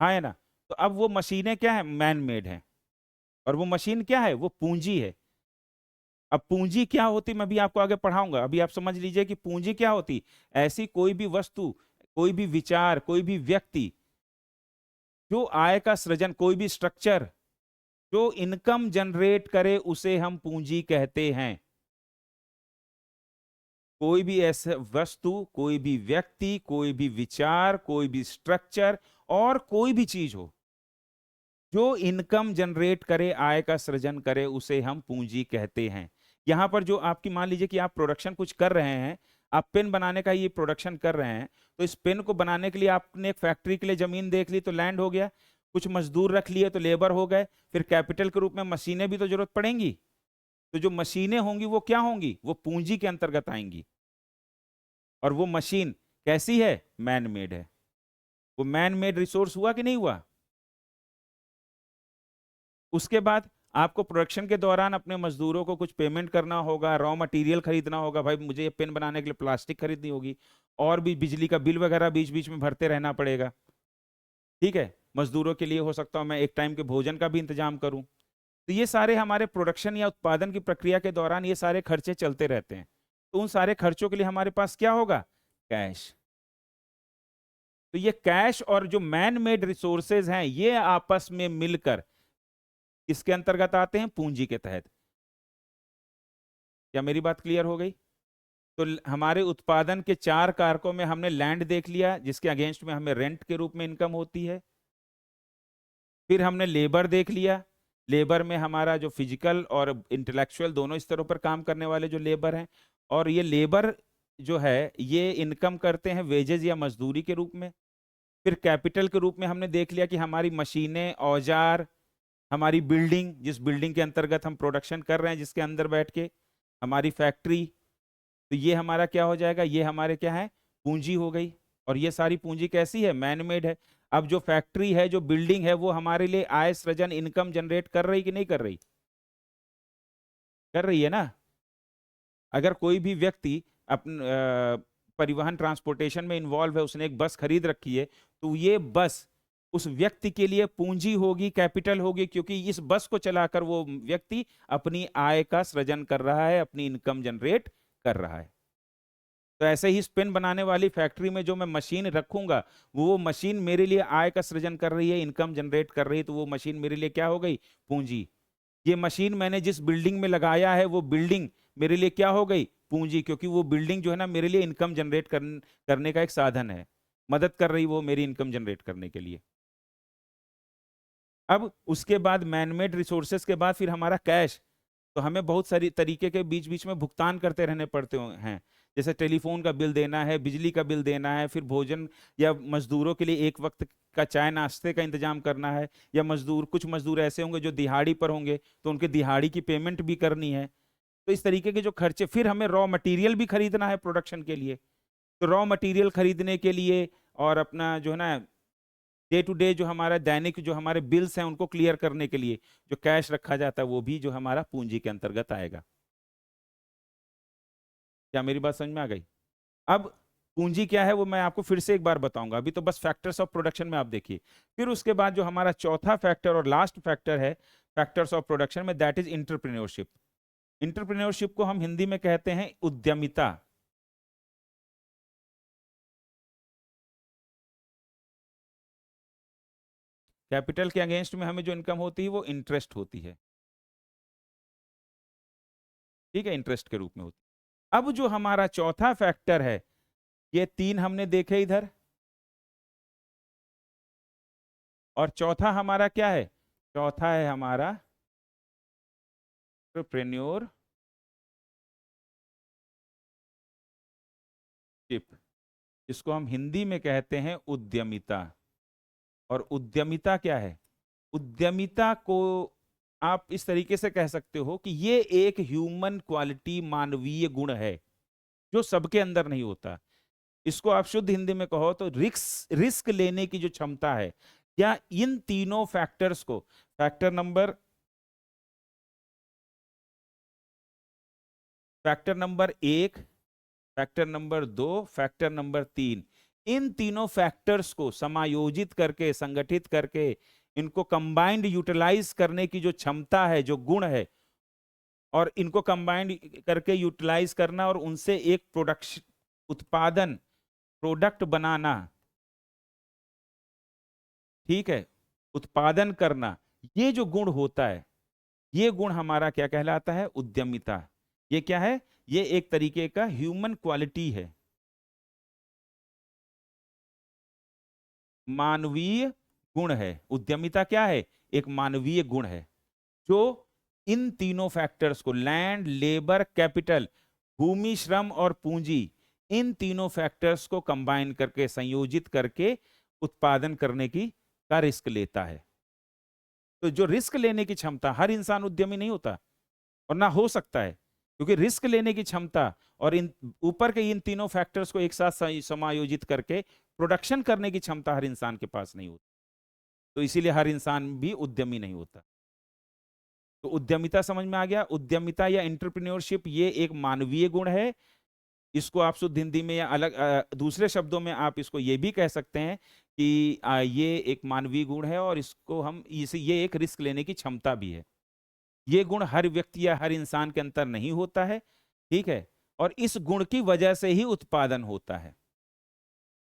हाँ है ना? तो अब वो मशीनें क्या है? मैन मेड है। और वो मशीन क्या है? वो पूंजी है। अब पूंजी क्या होती, मैं भी आपको आगे पढ़ाऊंगा, अभी आप समझ लीजिए कि पूंजी क्या होती। ऐसी कोई भी वस्तु, कोई भी विचार, कोई भी व्यक्ति जो आय का सृजन, कोई भी स्ट्रक्चर जो इनकम जनरेट करे, उसे हम पूंजी कहते हैं। कोई भी ऐसा वस्तु, कोई भी व्यक्ति, कोई भी विचार, कोई भी स्ट्रक्चर और कोई भी चीज हो जो इनकम जनरेट करे, आय का सृजन करे, उसे हम पूंजी कहते हैं। यहां पर जो आपकी, मान लीजिए कि आप प्रोडक्शन कुछ कर रहे हैं, आप पेन बनाने का ये प्रोडक्शन कर रहे हैं, तो इस पेन को बनाने के लिए आपने एक फैक्ट्री के लिए जमीन देख ली, तो लैंड हो गया। कुछ मजदूर रख लिए, तो लेबर हो गए। फिर कैपिटल के रूप में मशीनें भी तो जरूरत पड़ेंगी। तो जो मशीनें होंगी वो क्या होंगी? वो पूंजी के अंतर्गत आएंगी। और वो मशीन कैसी है? मैन मेड है। वो मैन मेड रिसोर्स हुआ कि नहीं हुआ? उसके बाद आपको प्रोडक्शन के दौरान अपने मजदूरों को कुछ पेमेंट करना होगा, रॉ मटेरियल खरीदना होगा, भाई मुझे ये पेन बनाने के लिए प्लास्टिक खरीदनी होगी, और भी बिजली का बिल वगैरह बीच बीच में भरते रहना पड़ेगा। ठीक है, मजदूरों के लिए हो सकता हूँ मैं एक टाइम के भोजन का भी इंतजाम करूं। तो ये सारे हमारे प्रोडक्शन या उत्पादन की प्रक्रिया के दौरान ये सारे खर्चे चलते रहते हैं। तो उन सारे खर्चों के लिए हमारे पास क्या होगा? कैश। तो ये कैश और जो मैन मेड रिसोर्सेज हैं ये आपस में मिलकर किसके अंतर्गत आते हैं? पूंजी के तहत। क्या मेरी बात क्लियर हो गई? तो हमारे उत्पादन के 4 कारकों में हमने लैंड देख लिया जिसके अगेंस्ट में हमें रेंट के रूप में इनकम होती है। फिर हमने लेबर देख लिया, लेबर में हमारा जो फिजिकल और इंटेलेक्चुअल दोनों स्तरों पर काम करने वाले जो लेबर हैं, और ये लेबर जो है ये इनकम करते हैं वेजेस या मजदूरी के रूप में। फिर कैपिटल के रूप में हमने देख लिया कि हमारी मशीनें, औजार, हमारी बिल्डिंग, जिस बिल्डिंग के अंतर्गत हम प्रोडक्शन कर रहे हैं जिसके अंदर बैठ के, हमारी फैक्ट्री, तो ये हमारा क्या हो जाएगा? ये हमारे क्या है? पूंजी हो गई। और ये सारी पूंजी कैसी है? मैन मेड है। अब जो फैक्ट्री है, जो बिल्डिंग है, वो हमारे लिए आय सृजन, इनकम जनरेट कर रही कि नहीं कर रही? कर रही है ना। अगर कोई भी व्यक्ति अपन परिवहन ट्रांसपोर्टेशन में इन्वॉल्व है, उसने एक बस खरीद रखी है, तो ये बस उस व्यक्ति के लिए पूंजी होगी, कैपिटल होगी, क्योंकि इस बस को चलाकर वो व्यक्ति अपनी आय का सृजन कर रहा है, अपनी इनकम जनरेट कर रहा है। तो ऐसे ही स्पिन बनाने वाली फैक्ट्री में जो मैं मशीन रखूंगा, वो मशीन मेरे लिए आय का सृजन कर रही है, इनकम जनरेट कर रही है, तो वो मशीन मेरे लिए क्या हो गई? पूंजी। ये मशीन मैंने जिस बिल्डिंग में लगाया है वो बिल्डिंग मेरे लिए क्या हो गई? पूंजी, क्योंकि वो बिल्डिंग जो है ना मेरे लिए इनकम जनरेट करने का एक साधन है, मदद कर रही वो मेरी इनकम जनरेट करने के लिए। अब उसके बाद मैनमेड रिसोर्सेस के बाद फिर हमारा कैश। तो हमें बहुत सारी तरीके के बीच बीच में भुगतान करते रहने पड़ते हैं, जैसे टेलीफोन का बिल देना है, बिजली का बिल देना है, फिर भोजन या मजदूरों के लिए एक वक्त का चाय नाश्ते का इंतजाम करना है, या कुछ मजदूर ऐसे होंगे जो दिहाड़ी पर होंगे तो उनके दिहाड़ी की पेमेंट भी करनी है। तो इस तरीके के जो खर्चे, फिर हमें रॉ मटेरियल भी खरीदना है प्रोडक्शन के लिए। तो रॉ मटेरियल खरीदने के लिए और अपना जो है ना डे टू डे जो हमारा दैनिक जो हमारे बिल्स हैं उनको क्लियर करने के लिए जो कैश रखा जाता है वो भी जो हमारा पूंजी के अंतर्गत आएगा। क्या मेरी बात समझ में आ गई? अब पूंजी क्या है वो मैं आपको फिर से एक बार बताऊंगा, अभी तो बस फैक्टर्स ऑफ प्रोडक्शन में आप देखिए। फिर उसके बाद जो हमारा चौथा फैक्टर और लास्ट फैक्टर है फैक्टर्स ऑफ प्रोडक्शन में, दैट इज इंटरप्रेन्योरशिप। इंटरप्रेन्योरशिप को हम हिंदी में कहते हैं उद्यमिता। कैपिटल के अगेंस्ट में हमें जो इनकम होती है वो इंटरेस्ट होती है, ठीक है, इंटरेस्ट के रूप में होती है। अब जो हमारा चौथा फैक्टर है, ये 3 हमने देखे इधर, और चौथा हमारा क्या है? चौथा है हमारा एंटरप्रेन्योरशिप, जिसको हम हिंदी में कहते हैं उद्यमिता। और उद्यमिता क्या है? उद्यमिता को आप इस तरीके से कह सकते हो कि ये एक ह्यूमन क्वालिटी, मानवीय गुण है जो सबके अंदर नहीं होता। इसको आप शुद्ध हिंदी में कहो तो रिस्क लेने की जो क्षमता है, या इन तीनों फैक्टर्स को, factor number 1, factor number 2, factor number 3, इन तीनों फैक्टर्स को समायोजित करके, संगठित करके, इनको कंबाइंड यूटिलाइज करने की जो क्षमता है, जो गुण है, और इनको कंबाइंड करके यूटिलाइज करना और उनसे एक प्रोडक्शन, उत्पादन, प्रोडक्ट बनाना, ठीक है, उत्पादन करना, ये जो गुण होता है, ये गुण हमारा क्या कहलाता है? उद्यमिता। ये क्या है? ये एक तरीके का ह्यूमन क्वालिटी है, मानवीय गुण है। उद्यमिता क्या है? एक मानवीय गुण है जो इन तीनों फैक्टर्स को, लैंड, लेबर, कैपिटल, भूमि, श्रम और पूंजी, इन तीनों फैक्टर्स को कंबाइन करके, संयोजित करके उत्पादन करने की का रिस्क लेता है। तो जो रिस्क लेने की क्षमता, हर इंसान उद्यमी नहीं होता और ना हो सकता है, क्योंकि रिस्क लेने की क्षमता और इन ऊपर के इन तीनों फैक्टर्स को एक साथ समायोजित करके प्रोडक्शन करने की क्षमता हर इंसान के पास नहीं होती। तो इसीलिए हर इंसान भी उद्यमी नहीं होता। तो उद्यमिता समझ में आ गया। उद्यमिता या एंटरप्रेन्योरशिप ये एक मानवीय गुण है इसको आप शुद्ध हिंदी में या अलग दूसरे शब्दों में आप इसको ये भी कह सकते हैं कि ये एक मानवीय गुण है और इसको हम ये एक रिस्क लेने की क्षमता भी है। ये गुण हर व्यक्ति या हर इंसान के अंदर नहीं होता है, ठीक है, और इस गुण की वजह से ही उत्पादन होता है।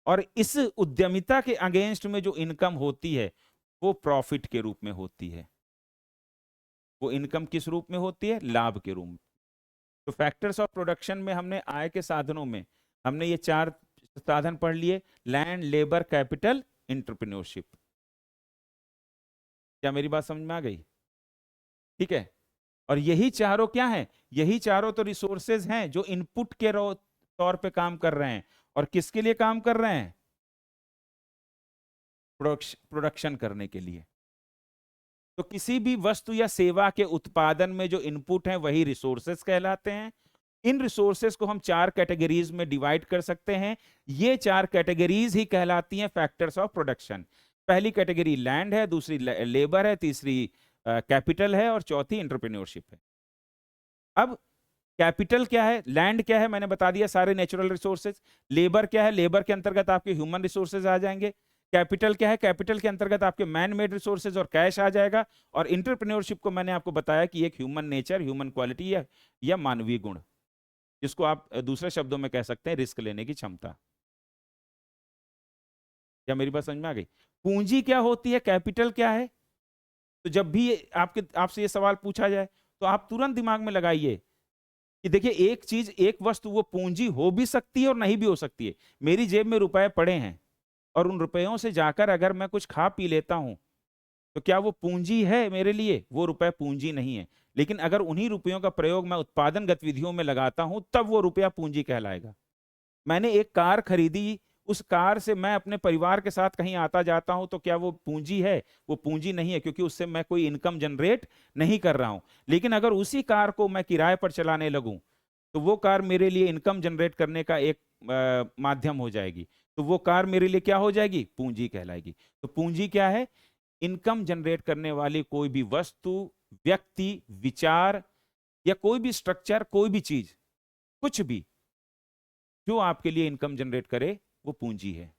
और इस उद्यमिता के अगेंस्ट में जो इनकम होती है वो प्रॉफिट के रूप में होती है। वो इनकम किस रूप में होती है? लाभ के रूप में। तो फैक्टर्स ऑफ प्रोडक्शन में हमने आय के साधनों में हमने ये 4 साधन पढ़ लिए: लैंड, लेबर, कैपिटल, एंटरप्रेन्योरशिप। क्या मेरी बात समझ में आ गई? ठीक है। और यही चारों क्या हैं? यही चारों तो रिसोर्सेज हैं जो इनपुट के तौर पे काम कर रहे हैं। और किसके लिए काम कर रहे हैं? प्रोडक्शन करने के लिए। तो किसी भी वस्तु या सेवा के उत्पादन में जो इनपुट है वही रिसोर्सेस कहलाते हैं। इन रिसोर्सेस को हम 4 कैटेगरीज में डिवाइड कर सकते हैं। ये 4 कैटेगरीज ही कहलाती हैं फैक्टर्स ऑफ प्रोडक्शन। पहली कैटेगरी लैंड है, दूसरी लेबर है, तीसरी कैपिटल है और चौथी एंटरप्रेन्योरशिप है। अब कैपिटल क्या है, लैंड क्या है, मैंने बता दिया, सारे नेचुरल रिसोर्सेज। लेबर क्या है, लेबर के अंतर्गत आपके ह्यूमन रिसोर्सेज आ जाएंगे। कैपिटल क्या है, कैपिटल के अंतर्गत आपके मैन मेड रिसोर्सेज और कैश आ जाएगा। और इंटरप्रेन्योरशिप को मैंने आपको बताया कि एक ह्यूमन नेचर, ह्यूमन क्वालिटी या मानवीय गुण, जिसको आप दूसरे शब्दों में कह सकते हैं रिस्क लेने की क्षमता। क्या मेरी बात समझ में आ गई? पूंजी क्या होती है, कैपिटल क्या है? तो जब भी आपसे ये सवाल पूछा जाए तो आप तुरंत दिमाग में लगाइए कि देखिए, एक चीज, एक वस्तु वो पूंजी हो भी सकती है और नहीं भी हो सकती है। मेरी जेब में रुपए पड़े हैं और उन रुपयों से जाकर अगर मैं कुछ खा पी लेता हूं तो क्या वो पूंजी है मेरे लिए? वो रुपए पूंजी नहीं है। लेकिन अगर उन्हीं रुपयों का प्रयोग मैं उत्पादन गतिविधियों में लगाता हूं तब वो रुपया पूंजी कहलाएगा। मैंने एक कार खरीदी, उस कार से मैं अपने परिवार के साथ कहीं आता जाता हूं तो क्या वो पूंजी है? वो पूंजी नहीं है, क्योंकि उससे मैं कोई इनकम जनरेट नहीं कर रहा हूं। लेकिन अगर उसी कार को मैं किराए पर चलाने लगूं तो वो कार मेरे लिए इनकम जनरेट करने का एक माध्यम हो जाएगी। तो वो कार मेरे लिए क्या हो जाएगी? पूंजी कहलाएगी। तो पूंजी क्या है? इनकम जनरेट करने वाली कोई भी वस्तु, व्यक्ति, विचार या कोई भी स्ट्रक्चर, कोई भी चीज, कुछ भी जो आपके लिए इनकम जनरेट करे वो पूंजी है।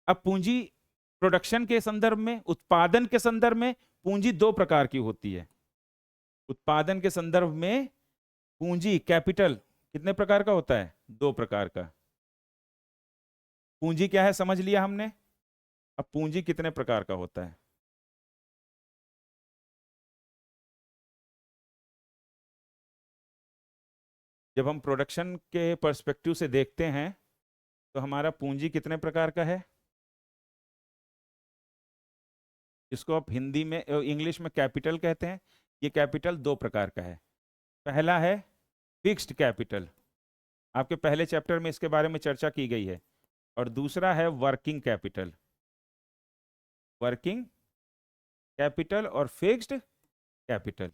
अब पूंजी प्रोडक्शन के संदर्भ में, उत्पादन के संदर्भ में पूंजी 2 प्रकार की होती है। उत्पादन के संदर्भ में पूंजी, कैपिटल, कितने प्रकार का होता है? 2 प्रकार का। पूंजी क्या है समझ लिया हमने। अब पूंजी कितने प्रकार का होता है? जब हम प्रोडक्शन के पर्सपेक्टिव से देखते हैं तो हमारा पूंजी कितने प्रकार का है? इसको आप हिंदी में, इंग्लिश में कैपिटल कहते हैं। ये कैपिटल 2 प्रकार का है। पहला है फिक्स्ड कैपिटल, आपके पहले चैप्टर में इसके बारे में चर्चा की गई है। और दूसरा है वर्किंग कैपिटल। वर्किंग कैपिटल और फिक्स्ड कैपिटल।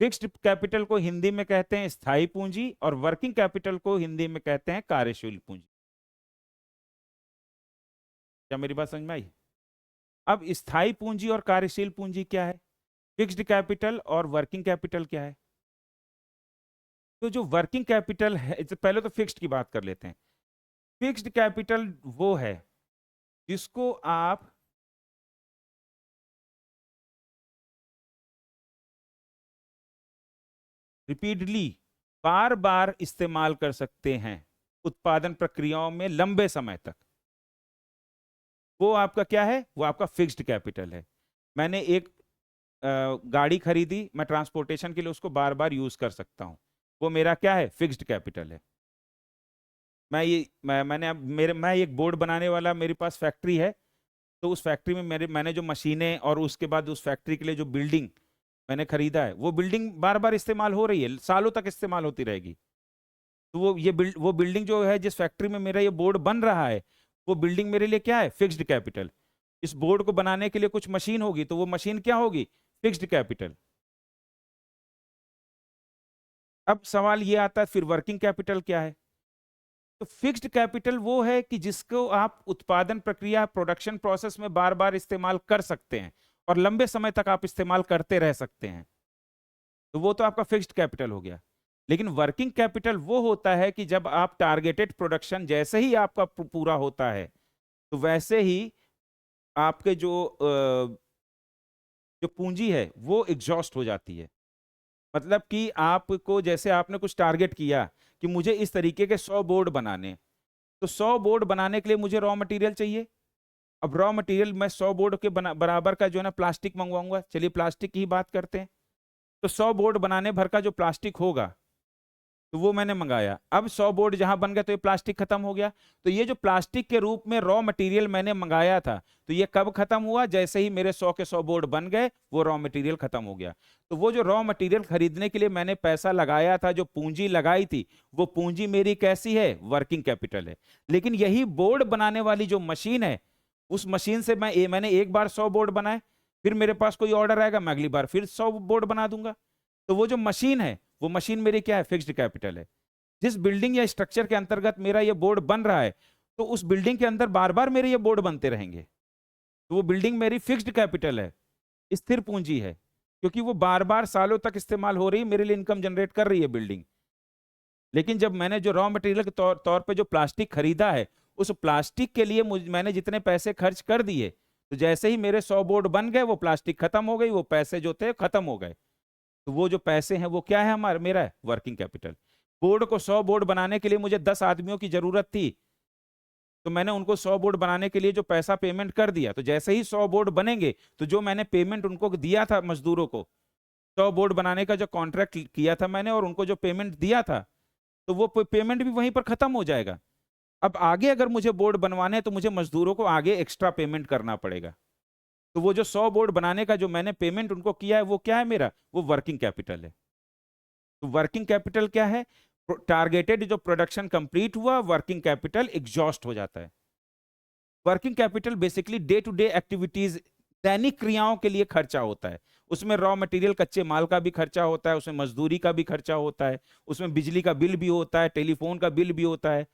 फिक्स्ड कैपिटल को हिंदी में कहते हैं स्थायी पूंजी और वर्किंग कैपिटल को हिंदी में कहते हैं कार्यशील पूंजी। क्या मेरी बात समझ में आई? अब स्थायी पूंजी और कार्यशील पूंजी क्या है, फिक्स्ड कैपिटल और वर्किंग कैपिटल क्या है? तो जो वर्किंग कैपिटल है, पहले तो फिक्स्ड की बात कर लेते हैं। फिक्स्ड कैपिटल वो है जिसको आप रिपीटली, बार बार इस्तेमाल कर सकते हैं उत्पादन प्रक्रियाओं में लंबे समय तक। वो आपका क्या है? वो आपका फिक्स्ड कैपिटल है। मैंने एक गाड़ी खरीदी, मैं ट्रांसपोर्टेशन के लिए उसको बार बार यूज कर सकता हूं, वो मेरा क्या है? फिक्स्ड कैपिटल है। मैं एक बोर्ड बनाने वाला, मेरे पास फैक्ट्री है, तो उस फैक्ट्री में मैंने जो मशीनें और उसके बाद उस फैक्ट्री के लिए जो बिल्डिंग मैंने खरीदा है, वो बिल्डिंग बार बार इस्तेमाल हो रही है, सालों तक इस्तेमाल होती रहेगी। तो वो बिल्डिंग जो है, जिस फैक्ट्री में मेरा ये बोर्ड बन रहा है, वो बिल्डिंग मेरे लिए क्या है? Fixed capital. इस बोर्ड को बनाने के लिए कुछ मशीन होगी, तो वो मशीन क्या होगी? Fixed capital. अब सवाल ये आता है फिर वर्किंग कैपिटल क्या है? तो फिक्स्ड कैपिटल वो है कि जिसको आप उत्पादन प्रक्रिया, प्रोडक्शन प्रोसेस में बार बार इस्तेमाल कर सकते हैं और लंबे समय तक आप इस्तेमाल करते रह सकते हैं। तो वो तो आपका फिक्स्ड कैपिटल हो गया। लेकिन वर्किंग कैपिटल वो होता है कि जब आप टारगेटेड प्रोडक्शन जैसे ही आपका पूरा होता है तो वैसे ही आपके जो पूंजी है वो एग्जॉस्ट हो जाती है। मतलब कि आपको, जैसे आपने कुछ टारगेट किया कि मुझे इस तरीके के 100 बोर्ड बनाने, तो 100 बोर्ड बनाने के लिए मुझे रॉ मटेरियल चाहिए। अब रॉ मटेरियल मैं 100 बोर्ड के बराबर का जो है ना प्लास्टिक मंगवाऊंगा। चलिए प्लास्टिक की ही बात करते हैं। तो 100 बोर्ड बनाने भर का जो प्लास्टिक होगा तो वो मैंने मंगाया। अब 100 बोर्ड जहां बन गए तो ये प्लास्टिक खत्म हो गया। तो ये जो प्लास्टिक के रूप में रॉ मटेरियल मैंने मंगाया था, तो ये कब खत्म हुआ? जैसे ही मेरे 100 के 100 बोर्ड बन गए, वो रॉ मटेरियल खत्म हो गया। तो वो जो रॉ मटेरियल खरीदने के लिए मैंने पैसा लगाया था, जो पूंजी लगाई थी, वो पूंजी मेरी कैसी है? वर्किंग कैपिटल है। लेकिन यही बोर्ड बनाने वाली जो मशीन है, उस मशीन से मैंने एक बार 100 बोर्ड बनाए, फिर मेरे पास कोई ऑर्डर आएगा, मैं अगली बार फिर 100 बोर्ड बना दूंगा। तो वो जो मशीन है, वो मशीन मेरी क्या है? फिक्स्ड कैपिटल है। जिस बिल्डिंग या स्ट्रक्चर के अंतर्गत मेरा ये बोर्ड बन रहा है, तो उस बिल्डिंग के अंदर बार बार मेरे ये बोर्ड बनते रहेंगे। तो वो बिल्डिंग मेरी फिक्स्ड कैपिटल है, स्थिर पूंजी है, क्योंकि वो बार बार सालों तक इस्तेमाल हो रही है, मेरे लिए इनकम जनरेट कर रही है बिल्डिंग। लेकिन जब मैंने जो रॉ मटेरियल के तौर पे जो प्लास्टिक खरीदा है, उस प्लास्टिक के लिए मैंने जितने पैसे खर्च कर दिए, तो जैसे ही मेरे 100 बोर्ड बन गए, वो प्लास्टिक खत्म हो गई, वो पैसे जो थे खत्म हो गए। तो वो जो पैसे हैं वो क्या है? हमारा मेरा है वर्किंग कैपिटल। बोर्ड को 100 बोर्ड बनाने के लिए मुझे 10 आदमियों की जरूरत थी, तो मैंने उनको 100 बोर्ड बनाने के लिए जो पैसा पेमेंट कर दिया, तो जैसे ही 100 बोर्ड बनेंगे, तो जो मैंने पेमेंट उनको दिया था मजदूरों को, 100 बोर्ड बनाने का जो कॉन्ट्रैक्ट किया था मैंने और उनको जो पेमेंट दिया था, तो वो पेमेंट भी वहीं पर खत्म हो जाएगा। अब आगे अगर मुझे बोर्ड बनवाने हैं तो मुझे मजदूरों को आगे एक्स्ट्रा पेमेंट करना पड़ेगा। तो वो जो 100 बोर्ड बनाने का जो मैंने पेमेंट उनको किया है, वो क्या है मेरा? वो वर्किंग कैपिटल है। तो वर्किंग कैपिटल क्या है? टारगेटेड जो प्रोडक्शन कंप्लीट हुआ, वर्किंग कैपिटल एग्जॉस्ट हो जाता है। Working capital basically day to day activities, दैनिक क्रियाओं के लिए खर्चा होता है। उसमें रॉ मटेरियल कच्चे माल का भी खर्चा होता है, उसमें मजदूरी का भी खर्चा होता है, उसमें बिजली का बिल भी होता है, टेलीफोन का बिल भी होता है,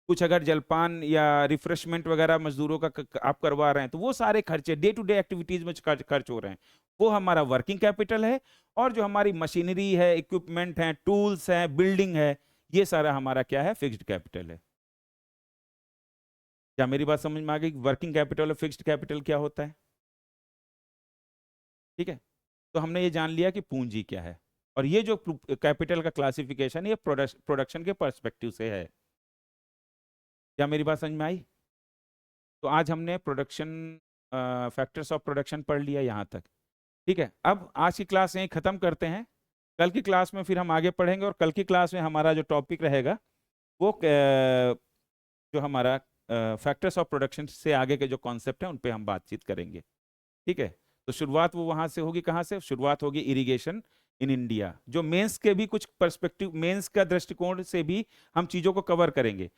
कुछ अगर जलपान या रिफ्रेशमेंट वगैरह मजदूरों का आप करवा रहे हैं, तो वो सारे खर्चे डे टू डे एक्टिविटीज में खर्च हो रहे हैं, वो हमारा वर्किंग कैपिटल है। और जो हमारी मशीनरी है, इक्विपमेंट है, टूल्स हैं, बिल्डिंग है, ये सारा हमारा क्या है? फिक्स्ड कैपिटल है। क्या मेरी बात समझ में आ गई? वर्किंग कैपिटल और फिक्स्ड कैपिटल क्या होता है? ठीक है। तो हमने ये जान लिया कि पूंजी क्या है, और ये जो कैपिटल का क्लासिफिकेशन, ये प्रोडक्शन के पर्सपेक्टिव से है। क्या मेरी बात समझ में आई? तो आज हमने प्रोडक्शन, फैक्टर्स ऑफ प्रोडक्शन पढ़ लिया यहाँ तक। ठीक है, अब आज की क्लास यहीं ख़त्म करते हैं। कल की क्लास में फिर हम आगे पढ़ेंगे, और कल की क्लास में हमारा जो टॉपिक रहेगा वो जो हमारा फैक्टर्स ऑफ प्रोडक्शन से आगे के जो कॉन्सेप्ट हैं उन पे हम बातचीत करेंगे। ठीक है, तो शुरुआत वो वहाँ से होगी। कहाँ से शुरुआत होगी? Irrigation in India. जो मेंस के भी कुछ पर्सपेक्टिव, मेंस का दृष्टिकोण से भी हम चीज़ों को कवर करेंगे।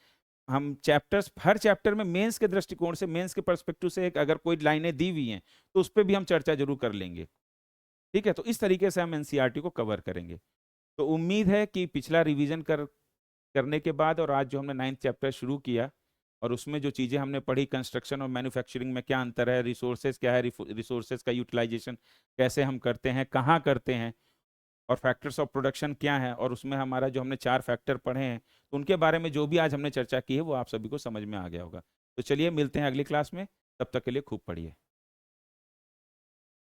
हम चैप्टर्स, हर चैप्टर में मेंस के दृष्टिकोण से, मेंस के पर्सपेक्टिव से एक अगर कोई लाइनें दी हुई हैं तो उस पर भी हम चर्चा जरूर कर लेंगे। ठीक है, तो इस तरीके से हम एनसीईआरटी को कवर करेंगे। तो उम्मीद है कि पिछला रिवीजन करने के बाद और आज जो हमने 9th चैप्टर शुरू किया और उसमें जो चीज़ें हमने पढ़ी, कंस्ट्रक्शन और मैन्युफैक्चरिंग में क्या अंतर है, रिसोर्सेज क्या है, रिसोर्सेज का यूटिलाइजेशन कैसे हम करते हैं, कहाँ करते हैं, और फैक्टर्स ऑफ प्रोडक्शन क्या है, और उसमें हमारा जो हमने 4 फैक्टर पढ़े हैं, तो उनके बारे में जो भी आज हमने चर्चा की है वो आप सभी को समझ में आ गया होगा। तो चलिए मिलते हैं अगली क्लास में, तब तक के लिए खूब पढ़िए।